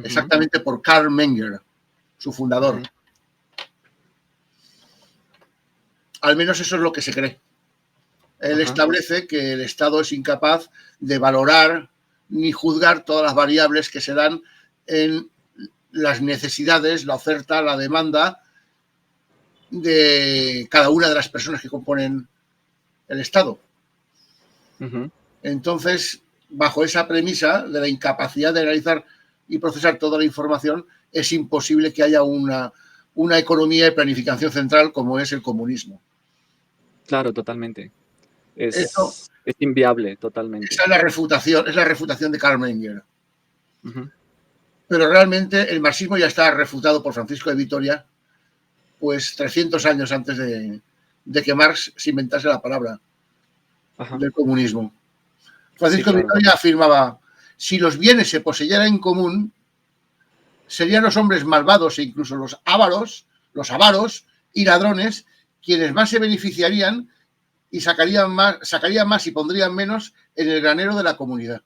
exactamente por Karl Menger, su fundador. Al menos eso es lo que se cree. Él establece que el Estado es incapaz de valorar ni juzgar todas las variables que se dan en las necesidades, la oferta, la demanda de cada una de las personas que componen el Estado. Entonces, bajo esa premisa de la incapacidad de analizar y procesar toda la información, es imposible que haya una economía de planificación central como es el comunismo. Claro, totalmente. Es inviable, totalmente. Esa es la refutación de Karl Menger. Pero realmente el marxismo ya está refutado por Francisco de Vitoria, pues 300 años antes de que Marx se inventase la palabra del comunismo. Francisco de Vitoria afirmaba: si los bienes se poseyeran en común, serían los hombres malvados e incluso los avaros y ladrones quienes más se beneficiarían y sacarían más y pondrían menos en el granero de la comunidad.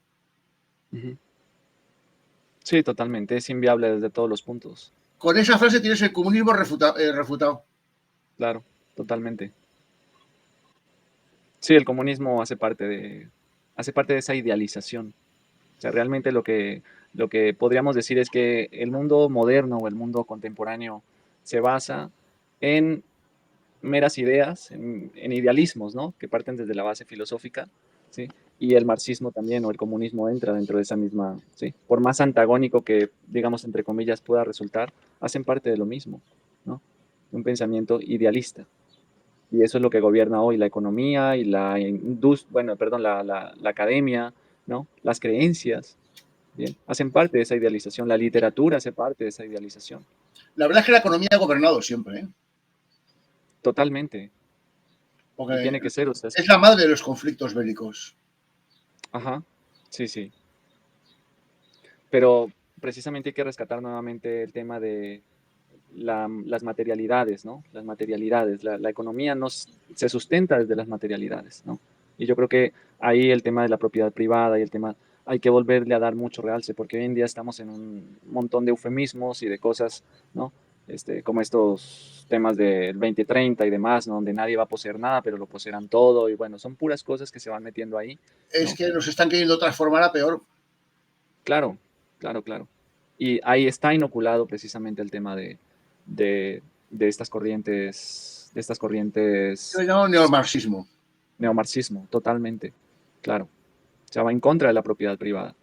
Sí, totalmente, es inviable desde todos los puntos. Con esa frase tienes el comunismo refutado. Claro, totalmente. Sí, el comunismo hace parte de esa idealización. O sea, realmente lo que podríamos decir es que el mundo moderno o el mundo contemporáneo se basa en meras ideas, en idealismos, ¿no? Que parten desde la base filosófica, ¿sí? Y el marxismo también, o el comunismo, entra dentro de esa misma, ¿sí? Por más antagónico que, digamos, entre comillas, pueda resultar, hacen parte de lo mismo, ¿no? Un pensamiento idealista. Y eso es lo que gobierna hoy la economía y la academia, ¿no? Las creencias, ¿bien? Hacen parte de esa idealización. La literatura hace parte de esa idealización. La verdad es que la economía ha gobernado siempre, ¿eh? Totalmente. Porque y tiene que ser, o sea, es la madre de los conflictos bélicos. Ajá, sí, sí. Pero precisamente hay que rescatar nuevamente el tema de las materialidades, ¿no? Las materialidades. La economía se sustenta desde las materialidades, ¿no? Y yo creo que ahí el tema de la propiedad privada y el tema, hay que volverle a dar mucho realce, porque hoy en día estamos en un montón de eufemismos y de cosas, ¿no? Como estos temas del 2030 y demás, ¿no? Donde nadie va a poseer nada, pero lo poseerán todo, y bueno, son puras cosas que se van metiendo ahí, ¿no? Es que nos están queriendo transformar a peor. Claro, claro, claro. Y ahí está inoculado precisamente el tema de estas corrientes, Yo llamo neomarxismo. Neomarxismo, totalmente, claro. O sea, va en contra de la propiedad privada.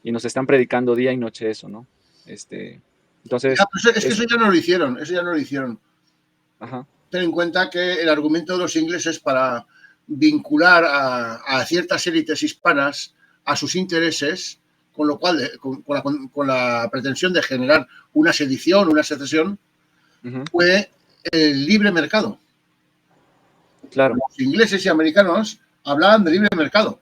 Y nos están predicando día y noche eso, ¿no? Entonces... es que eso ya no lo hicieron, Ajá. Ten en cuenta que el argumento de los ingleses para vincular a ciertas élites hispanas a sus intereses, con lo cual, con la pretensión de generar una sedición, una secesión, fue el libre mercado. Claro. Los ingleses y americanos hablaban de libre mercado.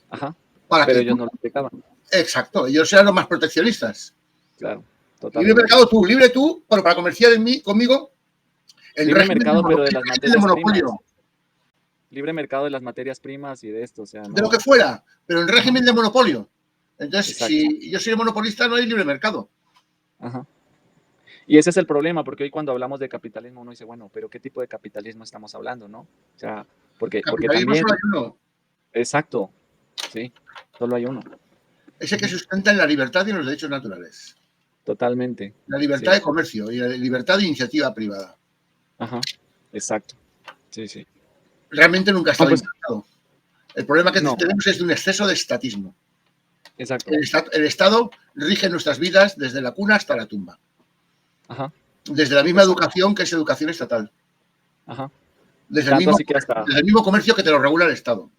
Ajá. Pero ellos no lo explicaban. Exacto, ellos eran los más proteccionistas. Claro, totalmente. Libre mercado libre tú, pero para comerciar conmigo, el libre mercado, pero de las materias primas. Libre mercado de las materias primas y de esto, o sea, de lo que fuera, pero en régimen de monopolio. Entonces, si yo soy monopolista, no hay libre mercado. Ajá. Y ese es el problema, porque hoy cuando hablamos de capitalismo uno dice, bueno, pero ¿qué tipo de capitalismo estamos hablando, no? O sea, porque también... Solo hay uno. Exacto, sí, solo hay uno. Ese que sustenta en la libertad y en los derechos naturales. Totalmente. La libertad de comercio y la libertad de iniciativa privada. Ajá, exacto. Sí, sí. Realmente nunca ha estado implantado. El problema que tenemos es de un exceso de estatismo. Exacto. El Estado rige nuestras vidas desde la cuna hasta la tumba. Ajá. Desde la misma educación, que es educación estatal. Ajá. Desde el mismo comercio que te lo regula el Estado.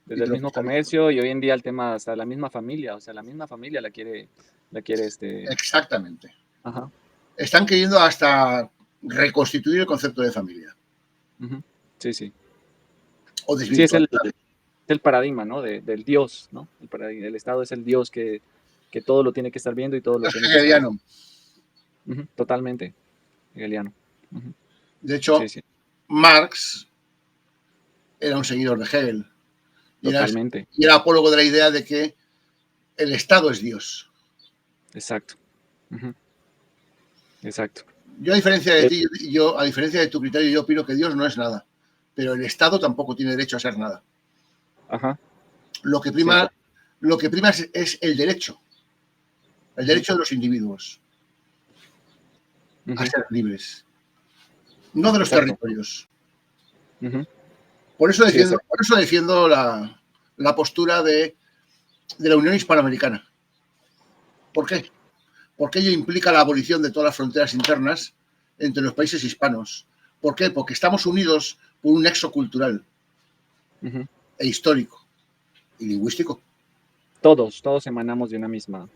Desde el mismo comercio, y hoy en día el tema hasta la misma familia, o sea, la misma familia la quiere Exactamente. Ajá. están queriendo hasta reconstituir el concepto de familia. Sí, sí. O Sí, es desvirtuar. el paradigma, ¿no? Del Dios, ¿no? El Estado es el Dios que todo lo tiene que estar viendo y todo lo Es tiene que saber. hegeliano. Totalmente hegeliano. De hecho, Sí, sí, Marx era un seguidor de Hegel. totalmente. Y era apólogo de la idea de que el Estado es Dios. Exacto. Exacto. Yo, a diferencia de ti, a diferencia de tu criterio, yo opino que Dios no es nada. Pero el Estado tampoco tiene derecho a ser nada. Ajá. Lo que prima es el derecho. El derecho de los individuos a ser libres. No de los territorios. Por eso defiendo la postura de la Unión Hispanoamericana. ¿Por qué? Porque ello implica la abolición de todas las fronteras internas entre los países hispanos. ¿Por qué? Porque estamos unidos por un nexo cultural e histórico y lingüístico. Todos emanamos de una misma,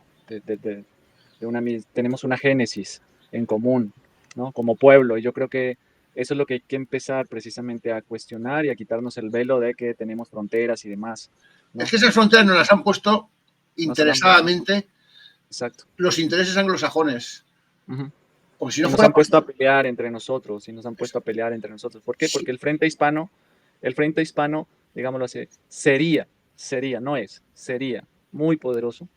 tenemos una génesis en común, ¿no? Como pueblo. Y yo creo que eso es lo que hay que empezar precisamente a cuestionar y a quitarnos el velo de que tenemos fronteras y demás, ¿no? Es que esas fronteras nos las han puesto interesadamente los intereses anglosajones. Porque si no nos han puesto a pelear entre nosotros, ¿Por qué? Porque el Frente Hispano, digámoslo así, sería muy poderoso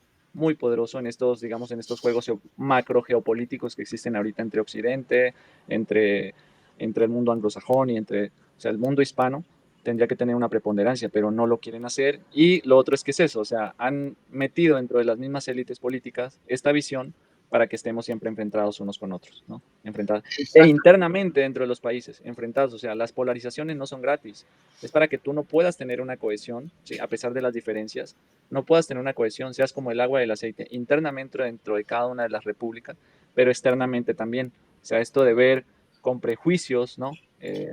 en estos, digamos, en estos juegos macro geopolíticos que existen ahorita entre Occidente, entre el mundo anglosajón y o sea, el mundo hispano tendría que tener una preponderancia, pero no lo quieren hacer. Y lo otro es que es eso, o sea, han metido dentro de las mismas élites políticas esta visión para que estemos siempre enfrentados unos con otros, ¿no? Enfrentados. E internamente dentro de los países, enfrentados. O sea, las polarizaciones no son gratis. Es para que tú no puedas tener una cohesión, ¿sí? A pesar de las diferencias, no puedas tener una cohesión, seas como el agua y el aceite, internamente dentro de cada una de las repúblicas, pero externamente también. O sea, esto de ver con prejuicios, ¿no?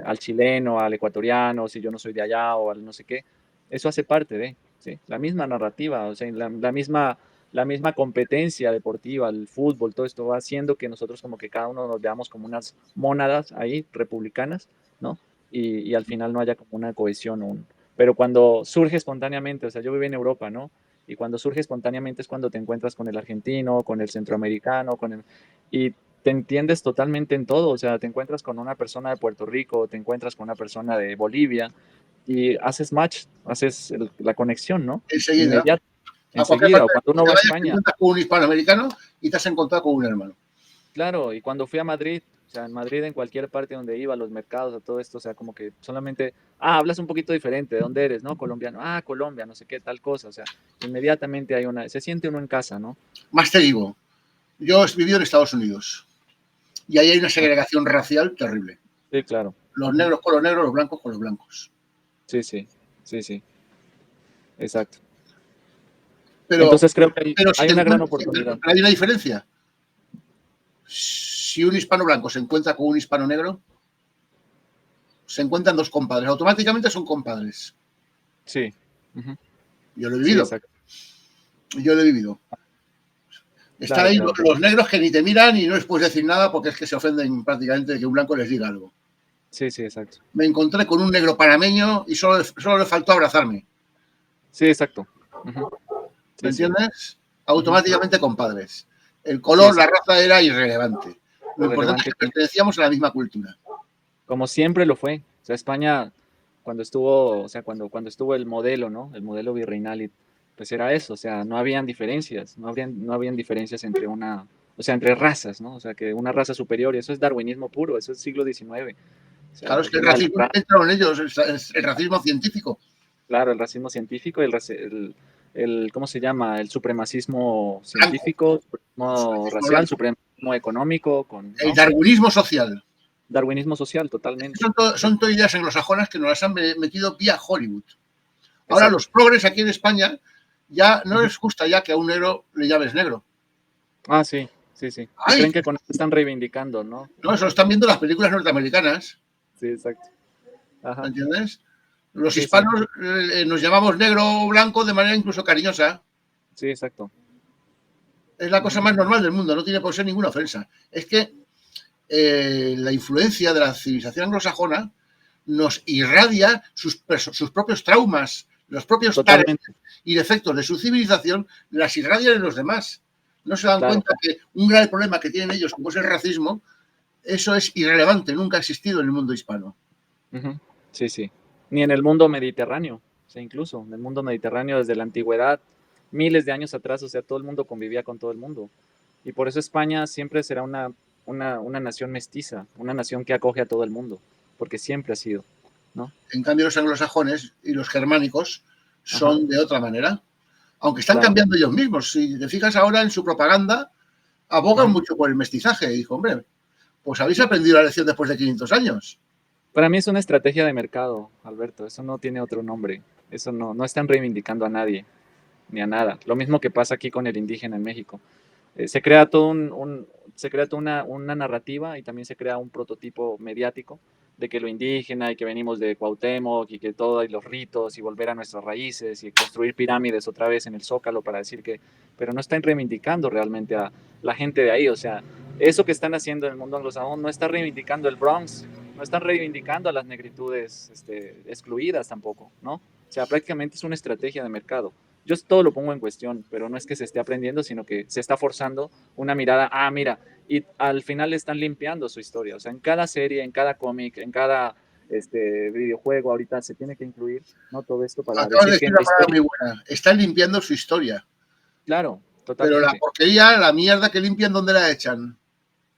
Al chileno, al ecuatoriano, si yo no soy de allá o al no sé qué, eso hace parte de, ¿sí? La misma narrativa, o sea, la misma competencia deportiva, el fútbol, todo esto va haciendo que nosotros como que cada uno nos veamos como unas mónadas ahí, republicanas, ¿no? Y al final no haya como una cohesión. Pero cuando surge espontáneamente, o sea, yo viví en Europa, ¿no? Y cuando surge espontáneamente es cuando te encuentras con el argentino, con el centroamericano, y te entiendes totalmente en todo, o sea, te encuentras con una persona de Puerto Rico, te encuentras con una persona de Bolivia, y haces match, haces la conexión, ¿no? Enseguida. Enseguida, o cuando uno va a España. Te encuentras con un hispanoamericano y te has encontrado con un hermano. Claro, y cuando fui a Madrid, o sea, en Madrid, en cualquier parte donde iba, los mercados, a todo esto, o sea, como que solamente, hablas un poquito diferente, ¿de dónde eres? ¿No? Colombiano, Colombia, no sé qué, tal cosa, o sea, inmediatamente se siente uno en casa, ¿no? Más te digo, yo he vivido en Estados Unidos y ahí hay una segregación racial terrible. Sí, claro. Los negros con los negros, los blancos con los blancos. Sí. Exacto. Pero, entonces creo que hay si una gran oportunidad. Hay una diferencia. Si un hispano blanco se encuentra con un hispano negro, se encuentran dos compadres. Automáticamente son compadres. Sí. Yo lo he vivido. Sí, yo lo he vivido. Están ahí los negros que ni te miran y no les puedes decir nada porque es que se ofenden prácticamente de que un blanco les diga algo. Sí, exacto. Me encontré con un negro panameño y solo le faltó abrazarme. Sí, exacto. ¿Me entiendes? Automáticamente compadres. El color, la raza era irrelevante. Lo importante es que pertenecíamos a la misma cultura. Como siempre lo fue. O sea, España, cuando estuvo el modelo, ¿no? El modelo virreinal, pues era eso. O sea, no habían diferencias. No habían diferencias entre razas, ¿no? O sea, que una raza superior, y eso es darwinismo puro, eso es siglo XIX. O sea, claro, es que el racismo entra en ellos, el racismo científico. Claro, el racismo científico, ¿cómo se llama? El supremacismo científico, supremacismo racial, supremacismo económico. ¿No? El darwinismo social. Darwinismo social, totalmente. Son todas ideas anglosajonas que nos las han metido vía Hollywood. Ahora, los progres aquí en España ya no les gusta ya que a un negro le llames negro. Sí. Creen que con esto están reivindicando, ¿no? No, eso lo están viendo las películas norteamericanas. Sí, exacto. ¿Me entiendes? Los hispanos nos llamamos negro o blanco de manera incluso cariñosa. Sí, exacto. Es la cosa más normal del mundo, no tiene por ser ninguna ofensa. Es que la influencia de la civilización anglosajona nos irradia sus propios traumas, los propios tares y defectos de su civilización, las irradian en los demás. No se dan cuenta que un gran problema que tienen ellos, como es el racismo, eso es irrelevante, nunca ha existido en el mundo hispano. Sí, sí. Ni en el mundo mediterráneo, o sea, incluso en el mundo mediterráneo desde la antigüedad, miles de años atrás, o sea, todo el mundo convivía con todo el mundo. Y por eso España siempre será una nación mestiza, una nación que acoge a todo el mundo, porque siempre ha sido, ¿no? En cambio, los anglosajones y los germánicos son de otra manera, aunque están cambiando ellos mismos. Si te fijas ahora en su propaganda, abogan mucho por el mestizaje. Y dijo, hombre, pues habéis aprendido la lección después de 500 años. Para mí es una estrategia de mercado, Alberto, eso no tiene otro nombre, eso no están reivindicando a nadie, ni a nada. Lo mismo que pasa aquí con el indígena en México. Se crea todo se crea toda una narrativa y también se crea un prototipo mediático de que lo indígena y que venimos de Cuauhtémoc y que todo y los ritos y volver a nuestras raíces y construir pirámides otra vez en el Zócalo para decir que, pero no están reivindicando realmente a la gente de ahí, o sea, eso que están haciendo en el mundo anglosajón no está reivindicando el Bronx, no están reivindicando a las negritudes excluidas tampoco, ¿no? O sea, prácticamente es una estrategia de mercado. Yo todo lo pongo en cuestión, pero no es que se esté aprendiendo, sino que se está forzando una mirada, mira, y al final están limpiando su historia, o sea, en cada serie, en cada cómic, en cada videojuego, ahorita se tiene que incluir, ¿no? Todo esto para Acabas decir de que decir en una la palabra historia... muy buena. Están limpiando su historia. Claro, Pero la totalmente. porquería, la mierda que limpian, ¿dónde la echan?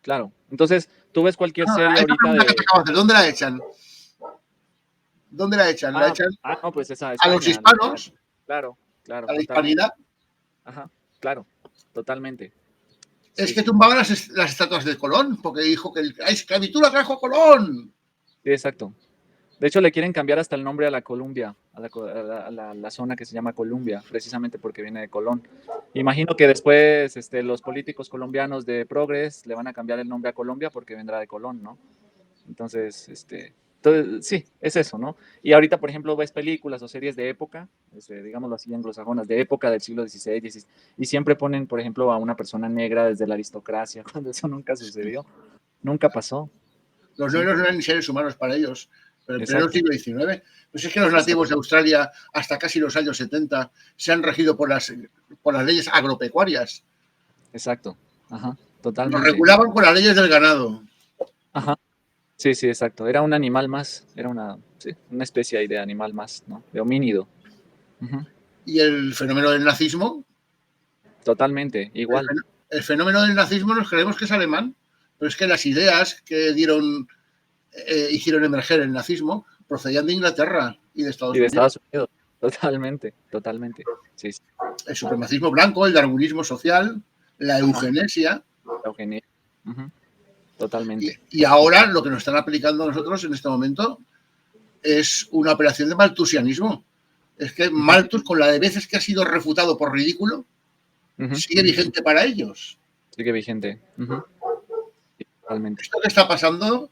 Claro, entonces tú ves cualquier serie ahorita pregunta que te de... acabo de hacer, ¿dónde la echan? ¿Dónde la echan? ¿La echan no, pues esa a los España, hispanos? claro, claro, ¿A la totalmente. hispanidad? Ajá, claro, totalmente. Es Sí, que sí. tumbaban las estatuas de Colón, porque dijo que la esclavitud la trajo Colón. Sí, exacto. De hecho, le quieren cambiar hasta el nombre a la Columbia, la zona que se llama Columbia, precisamente porque viene de Colón. Imagino que después los políticos colombianos de Progres le van a cambiar el nombre a Colombia porque vendrá de Colón, ¿no? Entonces, sí, es eso, ¿no? Y ahorita, por ejemplo, ves películas o series de época, digámoslo así, anglosajonas, de época del siglo XVI, XVI, y siempre ponen, por ejemplo, a una persona negra desde la aristocracia, cuando eso nunca sucedió, nunca pasó. Los ¿Sí? negros no eran ni seres humanos para ellos, pero en pleno Exacto. siglo XIX. Pues es que los nativos de Australia, hasta casi los años 70, se han regido por las leyes agropecuarias. Exacto. Ajá, Los totalmente. regulaban con las leyes del ganado. Ajá. Sí, sí, exacto. Era un animal más, era una especie ahí de animal más, ¿no? De homínido. Uh-huh. Y el fenómeno del nazismo. Totalmente, igual. El fenómeno del nazismo nos creemos que es alemán, pero es que las ideas que hicieron emerger el nazismo procedían de Inglaterra y de Estados Unidos. Estados Unidos. Totalmente, totalmente. Sí, sí. El supremacismo blanco, el darwinismo social, la eugenesia. La eugenia. Uh-huh. Totalmente. Y ahora lo que nos están aplicando a nosotros en este momento es una operación de malthusianismo. Es que Malthus, con la de veces que ha sido refutado por ridículo, sigue vigente para ellos. Sigue vigente. Totalmente. ¿Esto que está pasando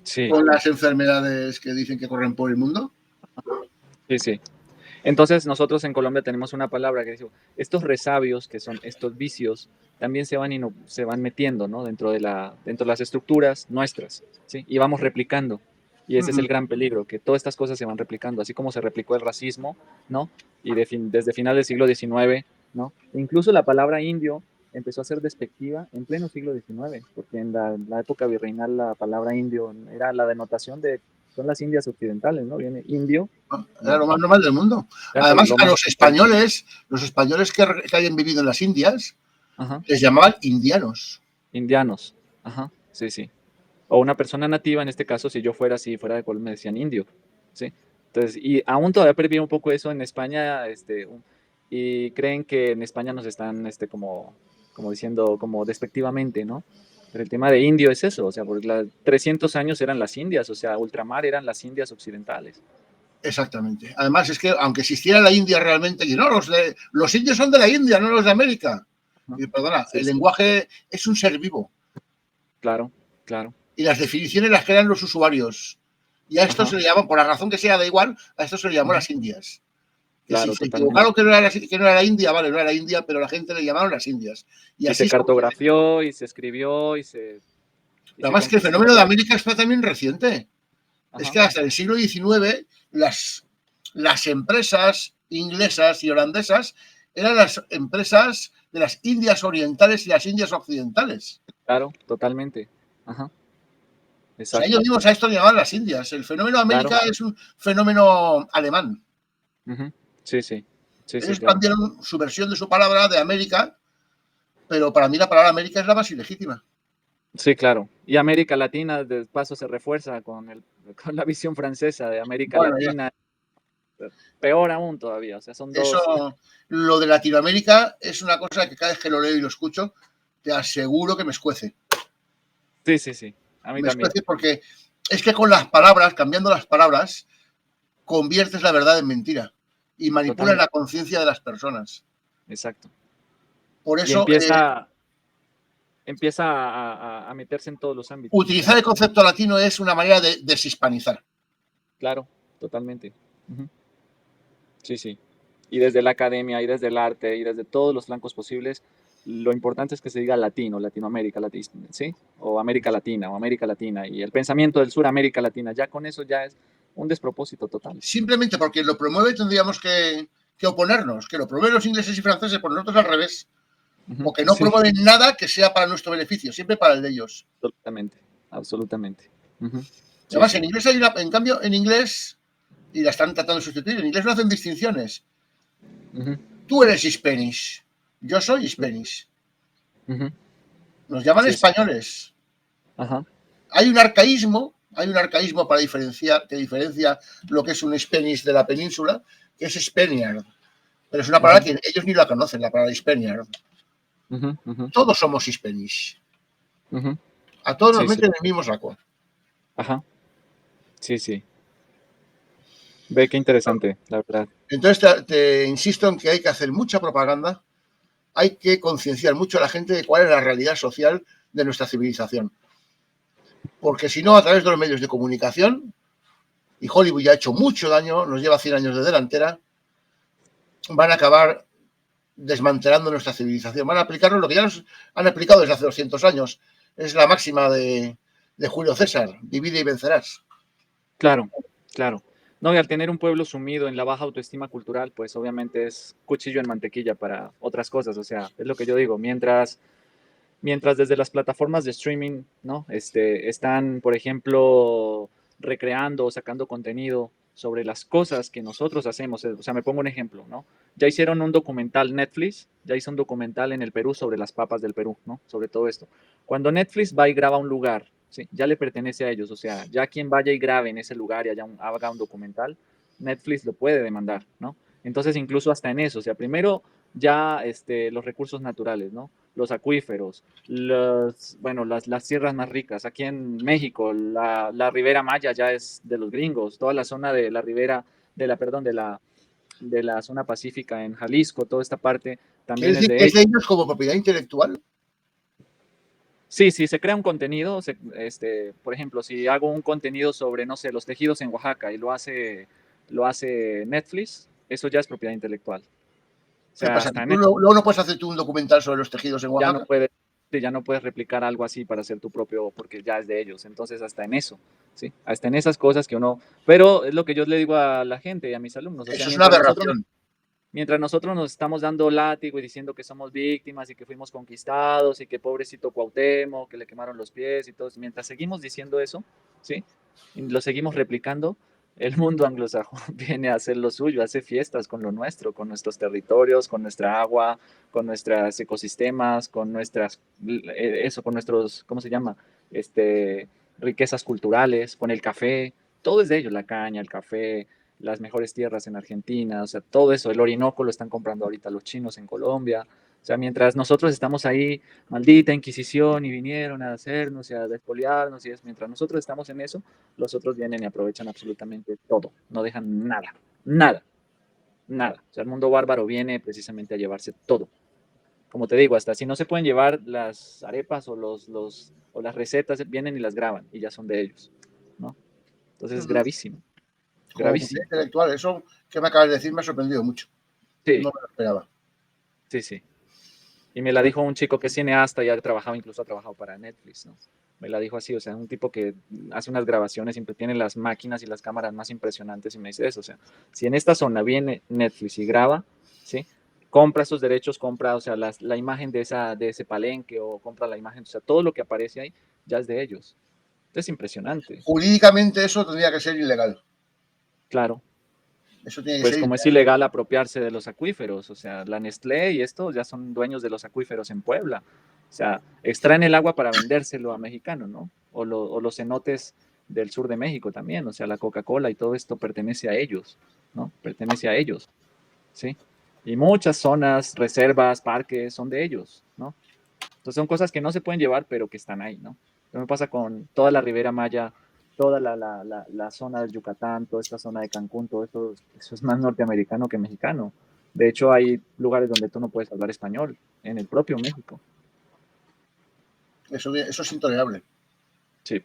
sí. con las enfermedades que dicen que corren por el mundo? Sí, sí. Entonces nosotros en Colombia tenemos una palabra que dice, estos resabios, que son estos vicios, también se van metiendo, ¿no? dentro de las estructuras nuestras, ¿sí? Y vamos replicando. Y ese es el gran peligro, que todas estas cosas se van replicando, así como se replicó el racismo, ¿no? Y desde final del siglo XIX, ¿no? Incluso la palabra indio empezó a ser despectiva en pleno siglo XIX, porque en la época virreinal la palabra indio era la denotación de, son las Indias occidentales, ¿no? Viene indio. Era lo más normal del mundo. Además, a los españoles que hayan vivido en las Indias, les llamaban indianos. Indianos, ajá, sí, sí. O una persona nativa, en este caso, si yo fuera de Colombia, me decían indio, ¿sí? Entonces, y aún todavía pervive un poco eso en España, y creen que en España nos están, como diciendo, como despectivamente, ¿no? Pero el tema de indio es eso, o sea, porque 300 años eran las Indias, o sea, ultramar eran las Indias occidentales. Exactamente. Además, es que aunque existiera la India realmente, y no, los indios son de la India, no los de América. Y, perdona, sí, el lenguaje es un ser vivo. Claro, claro. Y las definiciones las crean los usuarios. Y a esto se le llama, por la razón que sea, da igual, a esto se le llamó las Indias. Que si Claro, se totalmente. equivocaron que no era India, vale, no era India, pero la gente le llamaron las Indias. Y Y se así cartografió y se escribió y se además que el conquistó fenómeno de todo. América está también reciente. Es Ajá, que hasta el siglo XIX las empresas inglesas y holandesas eran las empresas de las Indias Orientales y las Indias Occidentales. claro, totalmente. Ajá, O sea, ellos exacto. mismos a esto le llamaban las Indias. El fenómeno de Claro. América es un fenómeno alemán. Ujú. Sí, sí. Sí, sí, Ellos claro. cambiaron su versión de su palabra de América, pero para mí la palabra América es la más ilegítima. Sí, claro. Y América Latina, de paso, se refuerza con la visión francesa de América Bueno, ya, Latina, peor aún todavía. O sea, son dos. eso, lo de Latinoamérica es una cosa que cada vez que lo leo y lo escucho, te aseguro que me escuece. Sí, sí, sí. A mí Me también. escuece porque es que con las palabras, cambiando las palabras, conviertes la verdad en mentira y manipulas Totalmente. la conciencia de las personas. Exacto. Por Y eso, empieza a meterse en todos los ámbitos. O utilizar sea, el concepto latino es una manera de deshispanizar. claro, totalmente. Ujú. Sí, sí. Y desde la academia, y desde el arte, y desde todos los flancos posibles, lo importante es que se diga latino, Latinoamérica, ¿sí? O América Latina, o América Latina. Y el pensamiento del sur, América Latina, ya con eso ya es un despropósito total. Simplemente porque lo promueve tendríamos que oponernos, que lo promueven los ingleses y franceses por nosotros al revés, Ujú. porque no Sí, promueven nada que sea para nuestro beneficio, siempre para el de ellos. absolutamente, absolutamente. Ujú. Sí, Además, en sí. inglés en cambio, en inglés, y la están tratando de sustituir, en inglés no hacen distinciones. Ujú. Tú eres Spanish, yo soy Spanish. Ujú. Nos llaman Sí, sí. españoles. Ajá. Hay un arcaísmo para que diferencia lo que es un Spanish de la península, que es Spaniard. Pero es una palabra Ujú. que ellos ni la conocen, la palabra Spaniard. Ujú. Ujú. Todos somos Spanish. Ujú. A todos nos Sí, sí. meten en el mismo saco. Ajá. Sí, sí. Ve qué interesante, la verdad. Entonces te insisto en que hay que hacer mucha propaganda, hay que concienciar mucho a la gente de cuál es la realidad social de nuestra civilización. Porque si no, a través de los medios de comunicación, y Hollywood ya ha hecho mucho daño, nos lleva 100 años de delantera, van a acabar desmantelando nuestra civilización. Van a aplicarnos lo que ya nos han aplicado desde hace 200 años. Es la máxima de Julio César, divide y vencerás. Claro, claro. No, y al tener un pueblo sumido en la baja autoestima cultural, pues obviamente es cuchillo en mantequilla para otras cosas. O sea, es lo que yo digo. Mientras desde las plataformas de streaming, ¿no? Están, por ejemplo, recreando o sacando contenido sobre las cosas que nosotros hacemos. O sea, me pongo un ejemplo, ¿no? Ya hicieron un documental Netflix, ya hizo un documental en el Perú sobre las papas del Perú, ¿no? Sobre todo esto. Cuando Netflix va y graba un lugar, ¿sí? Ya le pertenece a ellos. O sea, ya quien vaya y grabe en ese lugar y haga un documental, Netflix lo puede demandar, ¿no? Entonces, incluso hasta en eso, o sea, primero ya los recursos naturales, ¿no? Los acuíferos, bueno, las tierras más ricas. Aquí en México, la Ribera Maya ya es de los gringos, toda la zona de la Ribera, perdón, de la zona pacífica en Jalisco, toda esta parte Quiere también es decir de que es de ellos. ellos como propiedad intelectual. Sí, sí, se crea un contenido, por ejemplo, si hago un contenido sobre, no sé, los tejidos en Oaxaca y lo hace Netflix, eso ya es propiedad intelectual. O ¿Qué sea, pasa? hasta en Luego no puedes hacer tú un documental sobre los tejidos en ya no Oaxaca. puedes, sí, ya no puedes replicar algo así para hacer tu propio, porque ya es de ellos. Entonces, hasta en eso, ¿sí? Hasta en esas cosas que uno, pero es lo que yo le digo a la gente y a mis alumnos, o sea, Eso es una aberración. mientras nosotros nos estamos dando látigo y diciendo que somos víctimas y que fuimos conquistados y que pobrecito Cuauhtémoc, que le quemaron los pies y todo, mientras seguimos diciendo eso, ¿sí? Y lo seguimos replicando, el mundo anglosajón viene a hacer lo suyo, hace fiestas con lo nuestro, con nuestros territorios, con nuestra agua, con nuestros ecosistemas, con nuestros, ¿cómo se llama? Riquezas culturales, con el café, todo es de ellos, la caña, el café, las mejores tierras en Argentina, o sea, todo eso, el Orinoco lo están comprando ahorita los chinos en Colombia, o sea, mientras nosotros estamos ahí, maldita Inquisición, y vinieron a hacernos y a despoliarnos, mientras nosotros estamos en eso, los otros vienen y aprovechan absolutamente todo, no dejan nada, nada, nada. O sea, el mundo bárbaro viene precisamente a llevarse todo. Como te digo, hasta si no se pueden llevar las arepas o las recetas, vienen y las graban y ya son de ellos, ¿no? Entonces es gravísimo. como propiedad intelectual, eso que me acabas de decir me ha sorprendido mucho. Sí. No me lo esperaba. Sí, sí. Y me la dijo un chico que es cineasta y ha trabajado, incluso ha trabajado para Netflix, ¿no? Me la dijo así, o sea, un tipo que hace unas grabaciones, siempre tiene las máquinas y las cámaras más impresionantes y me dice eso, o sea, si en esta zona viene Netflix y graba, ¿sí? Compra esos derechos, compra, o sea, la imagen de ese palenque o compra la imagen, o sea, todo lo que aparece ahí ya es de ellos. Es impresionante. Jurídicamente eso tendría que ser ilegal. Claro. Eso tiene que Pues ser como es ilegal. ilegal apropiarse de los acuíferos, o sea, la Nestlé y estos ya son dueños de los acuíferos en Puebla. O sea, extraen el agua para vendérselo a mexicanos, ¿no? O los cenotes del sur de México también, o sea, la Coca-Cola y todo esto pertenece a ellos, ¿no? Pertenece a ellos, ¿sí? Y muchas zonas, reservas, parques son de ellos, ¿no? Entonces son cosas que no se pueden llevar, pero que están ahí, ¿no? Lo me pasa con toda la Ribera Maya, toda la zona del Yucatán, toda esta zona de Cancún, todo eso es más norteamericano que mexicano. De hecho, hay lugares donde tú no puedes hablar español, en el propio México. Eso es intolerable. Sí,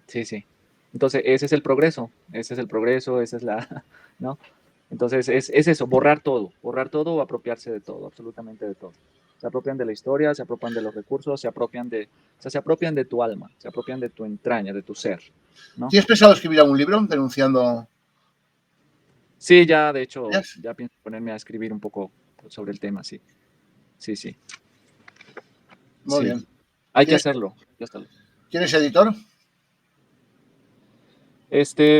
sí, sí. Entonces, ese es el progreso, esa es la, ¿no? Entonces, es eso, borrar todo o apropiarse de todo, absolutamente de todo. Se apropian de la historia, se apropian de los recursos, o sea, se apropian de tu alma, se apropian de tu entraña, de tu ser, ¿no? ¿Tienes pensado escribir algún libro denunciando? Sí, ya, de hecho, ¿Yes? ya pienso ponerme a escribir un poco sobre el tema, sí, sí, sí, Muy sí. bien. Hay que ¿Tienes, hacerlo, hay que hacerlo. ¿Tienes editor?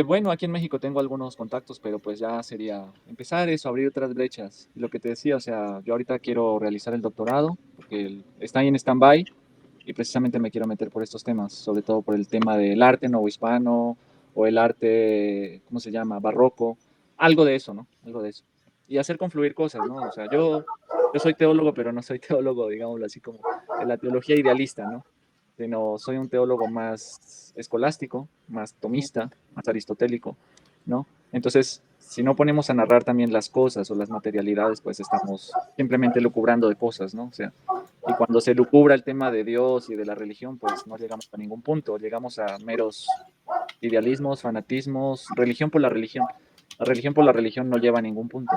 Bueno, aquí en México tengo algunos contactos, pero pues ya sería empezar eso, abrir otras brechas. Y lo que te decía, o sea, yo ahorita quiero realizar el doctorado, porque está ahí en stand-by, y precisamente me quiero meter por estos temas, sobre todo por el tema del arte novohispano o el arte, ¿cómo se llama? Barroco, algo de eso, ¿no? Algo de eso. Y hacer confluir cosas, ¿no? O sea, yo soy teólogo, pero no soy teólogo, digámoslo así, como de la teología idealista, ¿no? Sino soy un teólogo más escolástico, más tomista, más aristotélico, ¿no? Entonces, si no ponemos a narrar también las cosas o las materialidades, pues estamos simplemente lucubrando de cosas, ¿no? O sea, y cuando se lucubra el tema de Dios y de la religión, pues no llegamos a ningún punto, llegamos a meros idealismos, fanatismos, religión por la religión. La religión por la religión no lleva a ningún punto,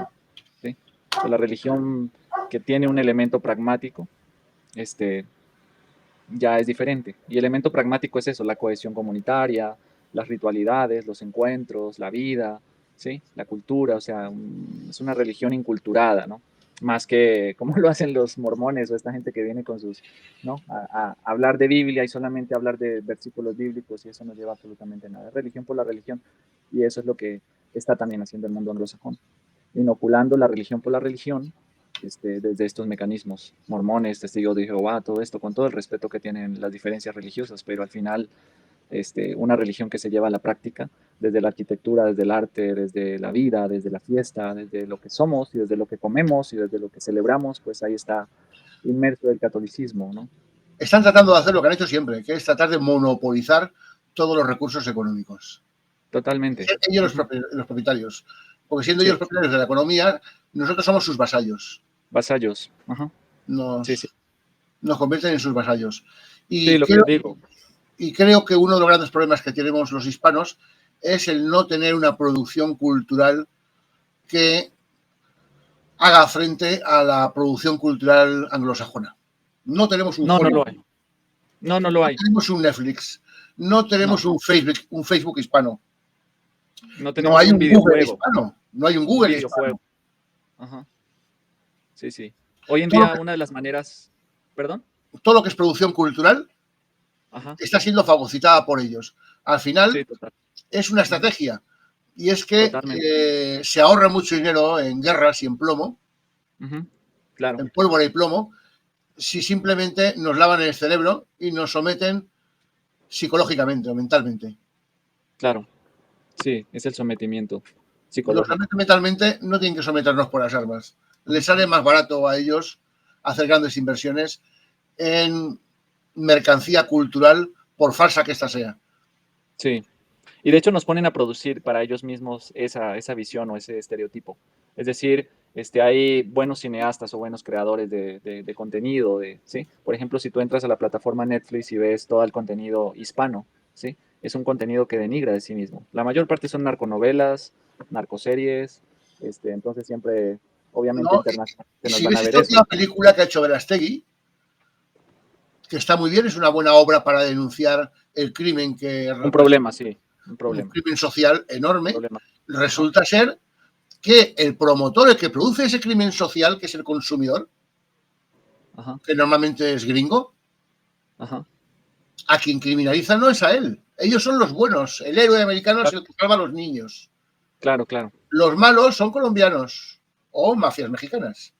¿sí? O sea, la religión que tiene un elemento pragmático, este, ya es diferente. Y elemento pragmático es eso, la cohesión comunitaria, las ritualidades, los encuentros, la vida, ¿sí? La cultura, o sea, es una religión inculturada, ¿no? Más que como lo hacen los mormones o esta gente que viene con sus, ¿no? A hablar de Biblia y solamente hablar de versículos bíblicos y eso no lleva absolutamente nada. Es religión por la religión y eso es lo que está también haciendo el mundo anglosajón, inoculando la religión por la religión desde estos mecanismos, mormones, testigos de Jehová, todo esto, con todo el respeto que tienen las diferencias religiosas, pero al final una religión que se lleva a la práctica, desde la arquitectura, desde el arte, desde la vida, desde la fiesta, desde lo que somos y desde lo que comemos y desde lo que celebramos, pues ahí está inmerso el catolicismo, ¿no? Están tratando de hacer lo que han hecho siempre, que es tratar de monopolizar todos los recursos económicos. Totalmente. Ellos Uh-huh. los propietarios. Porque siendo ellos Sí, los propietarios de la economía, nosotros somos sus vasallos. vasallos. Uh-huh. Sí, sí. Nos convierten en sus vasallos. Sí, Y lo que creo, digo. y creo que uno de los grandes problemas que tenemos los hispanos es el no tener una producción cultural que haga frente a la producción cultural anglosajona. No tenemos un No, no lo Hollywood, hay. No, no lo no hay. tenemos un Netflix, no No, tenemos un Facebook hispano, no no tenemos hay un un Google videojuego. hispano, no hay un Un Google videojuego. hispano. Ajá. Sí, sí. Hoy en Todo lo día que, una de las maneras, perdón, todo lo que es producción cultural ajá, está siendo fagocitada por ellos. Al final sí, total, es una ujú, estrategia y es que totalmente, se ahorra mucho dinero en guerras y en plomo, ujú, claro, en pólvora y plomo, si simplemente nos lavan el cerebro y nos someten psicológicamente o mentalmente. claro, sí, es el sometimiento Los psicológico. someten mentalmente, no tienen que someternos por las armas. Les sale más barato a ellos hacer grandes inversiones en mercancía cultural, por falsa que ésta sea. Sí, y de hecho nos ponen a producir para ellos mismos esa visión o ese estereotipo. Es decir, hay buenos cineastas o buenos creadores de contenido, ¿sí? Por ejemplo, si tú entras a la plataforma Netflix y ves todo el contenido hispano, ¿sí? es un contenido que denigra de sí mismo. La mayor parte son narconovelas, narcoseries, entonces siempre, obviamente ¿no? internacionalmente Y nos si van ves a ver esta eso. última película que ha hecho Verástegui, que está muy bien, es una buena obra para denunciar el crimen que Un problema, sí, un un problema, crimen social un enorme, problema. Ajá, resulta ser que el promotor, el que produce ese crimen social, que es el consumidor, ajá, que normalmente es gringo, ajá. a quien criminaliza no es a él. Ellos son los buenos. El héroe americano es Claro, el que salva a los niños. claro, claro. Los malos son colombianos o mafias mexicanas.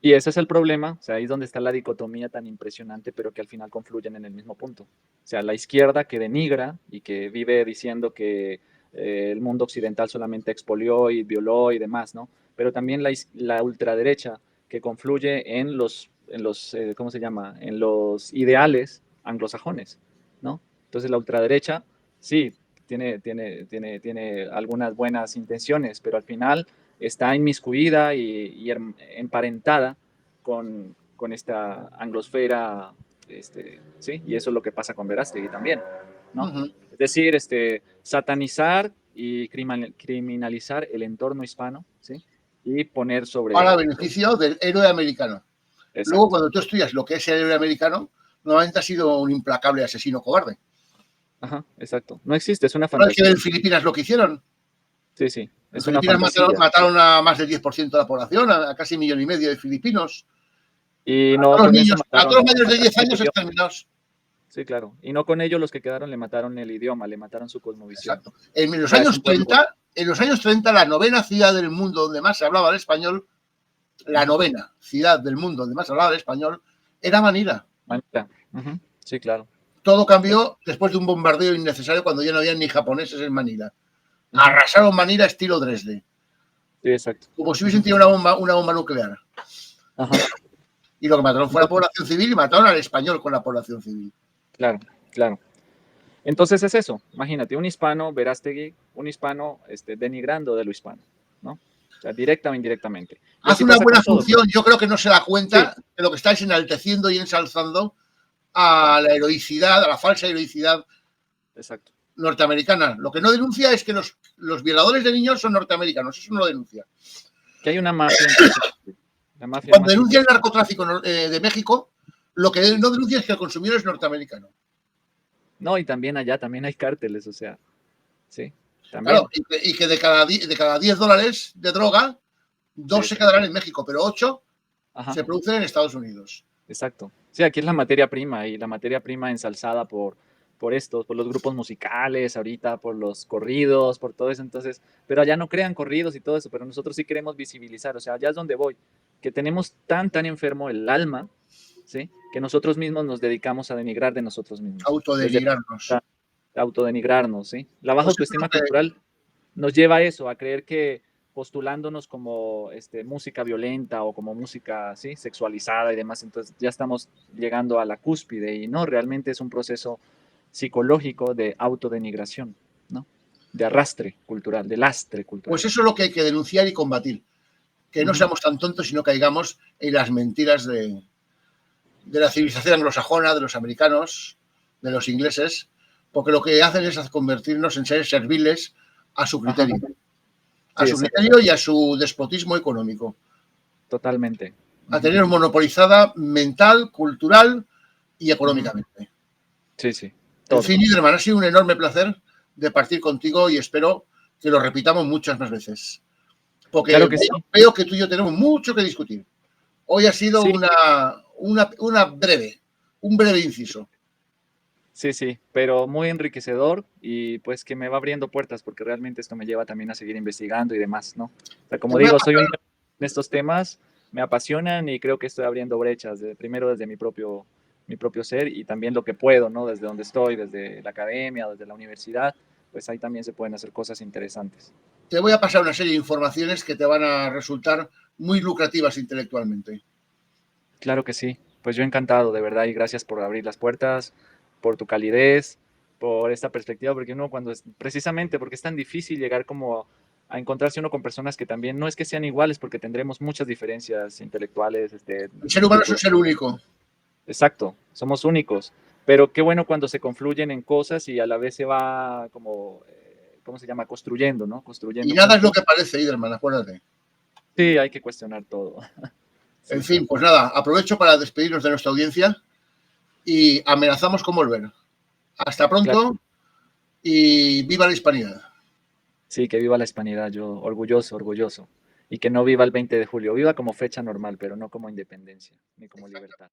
Y ese es el problema, o sea, ahí es donde está la dicotomía tan impresionante, pero que al final confluyen en el mismo punto. O sea, la izquierda que denigra y que vive diciendo que el mundo occidental solamente expolió y violó y demás, ¿no? Pero también la ultraderecha que confluye en los, ¿cómo se llama? En los ideales anglosajones, ¿no? Entonces la ultraderecha, sí, tiene algunas buenas intenciones, pero al final está inmiscuida y emparentada con esta anglosfera, ¿sí? Y eso es lo que pasa con Verástegui también, ¿no? Uh-huh. Es decir, satanizar y criminalizar el entorno hispano, ¿sí? Y poner Para sobre... beneficio del héroe americano. Luego, Exacto. cuando tú estudias lo que es el héroe americano, normalmente ha sido un implacable asesino cobarde. Ajá, exacto. No existe, es una ¿Sabes que fantasía. en Filipinas lo que hicieron? Sí, sí, En es una Filipinas fantasía. mataron a más del 10% de la población, a casi 1,5 millones de filipinos. Y A no todos los con eso niños, a mataron, todos los mayores de mataron 10 el años idioma. exterminados. Sí, claro. Y no con ello los que quedaron le mataron el idioma, le mataron su cosmovisión. Exacto. En O los sea, es años un pueblo... 30, en los años 30, la novena ciudad del mundo donde más se hablaba el español, la Ujú. novena ciudad del mundo donde más se hablaba el español, era Manila. Manita. Ujú. Sí, claro. Todo cambió después de un bombardeo innecesario cuando ya no había ni japoneses en Manila. Ujú. Arrasaron Manila estilo Dresde, Sí, exacto. como si hubiesen Ujú. tenido una bomba nuclear. Ajá. Y lo que mataron fue la Entonces, población civil y mataron al español con la población civil. claro, claro. Entonces es eso. Imagínate, un hispano, Verástegui, un hispano denigrando de lo hispano, ¿no? O sea, directa o indirectamente. Y Hace así una pasa buena con todo. función, yo creo que no se da Sí, cuenta de lo que estáis enalteciendo y ensalzando a claro, la heroicidad, a la falsa heroicidad exacto. norteamericana. Lo que no denuncia es que los violadores de niños son norteamericanos, eso no lo denuncia. Que hay una mafia impresionante. La mafia Cuando más denuncia el impresionante. narcotráfico de México, lo que no denuncia es que el consumidor es norteamericano. No, y también allá también hay cárteles, o sea, sí, Claro, también. y que de cada $10 de droga, Sí, 2 se exacto. quedarán en México, pero 8 Ajá. se producen en Estados Unidos. Exacto. Sí, aquí es la materia prima y la materia prima ensalzada por estos, por los grupos musicales, ahorita por los corridos, por todo eso. Entonces, pero allá no crean corridos y todo eso, pero nosotros sí queremos visibilizar. O sea, allá es donde voy, que tenemos tan enfermo el alma, ¿sí? Que nosotros mismos nos dedicamos a denigrar de nosotros mismos. Desde Autodenigrarnos. autodenigrarnos, ¿sí? La baja Pues eso es lo autoestima que, cultural nos lleva a eso, a creer que postulándonos como música violenta o como música ¿sí? sexualizada y demás, entonces ya estamos llegando a la cúspide y no, realmente es un proceso psicológico de autodenigración, ¿no? De arrastre cultural, de lastre pues cultural. eso es lo que hay que denunciar y combatir. Que no Ujú. seamos tan tontos y no caigamos en las mentiras de la civilización anglosajona, de los americanos, de los ingleses, porque lo que hacen es convertirnos en seres serviles a su Ajá, criterio, a sí, su exacto, criterio y a su despotismo económico, totalmente. a Ujú. tener monopolizada mental, cultural y Ujú. económicamente. Sí, sí, En todo. fin, Iderman, ha sido un enorme placer de partir contigo y espero que lo repitamos muchas más veces, porque Claro que veo, sí, veo que tú y yo tenemos mucho que discutir. Hoy ha sido sí, un breve inciso. sí, sí, pero muy enriquecedor y pues que me va abriendo puertas porque realmente esto me lleva también a seguir investigando y demás, ¿no? O sea, Te como voy a digo, soy un pasar, nuevo en estos temas, me apasionan y creo que estoy abriendo brechas, primero desde mi propio ser y también lo que puedo, ¿no? Desde donde estoy, desde la academia, desde la universidad, pues ahí también se pueden hacer cosas interesantes. te voy a pasar una serie de informaciones que te van a resultar muy lucrativas intelectualmente. Claro que sí, pues yo encantado, de verdad, y gracias por abrir las puertas, por tu calidez, por esta perspectiva, porque uno cuando es, precisamente porque es tan difícil llegar como a encontrarse uno con personas que también no es que sean iguales, porque tendremos muchas diferencias intelectuales, El ser humano es un culturales. ser único. Exacto, somos únicos, Pero qué bueno cuando se confluyen en cosas y a la vez se va como, ¿cómo se llama? Construyendo, ¿no? Y Construyendo nada es lo juntos. que parece, Iderman, acuérdate. Sí, hay que cuestionar todo. En Sí, sí. fin, pues nada, aprovecho para despedirnos de nuestra audiencia y amenazamos con volver. Hasta Claro. pronto y viva la hispanidad. Sí, que viva la hispanidad, yo orgulloso, orgulloso. Y que no viva el 20 de julio, viva como fecha normal, pero no como independencia, ni como libertad.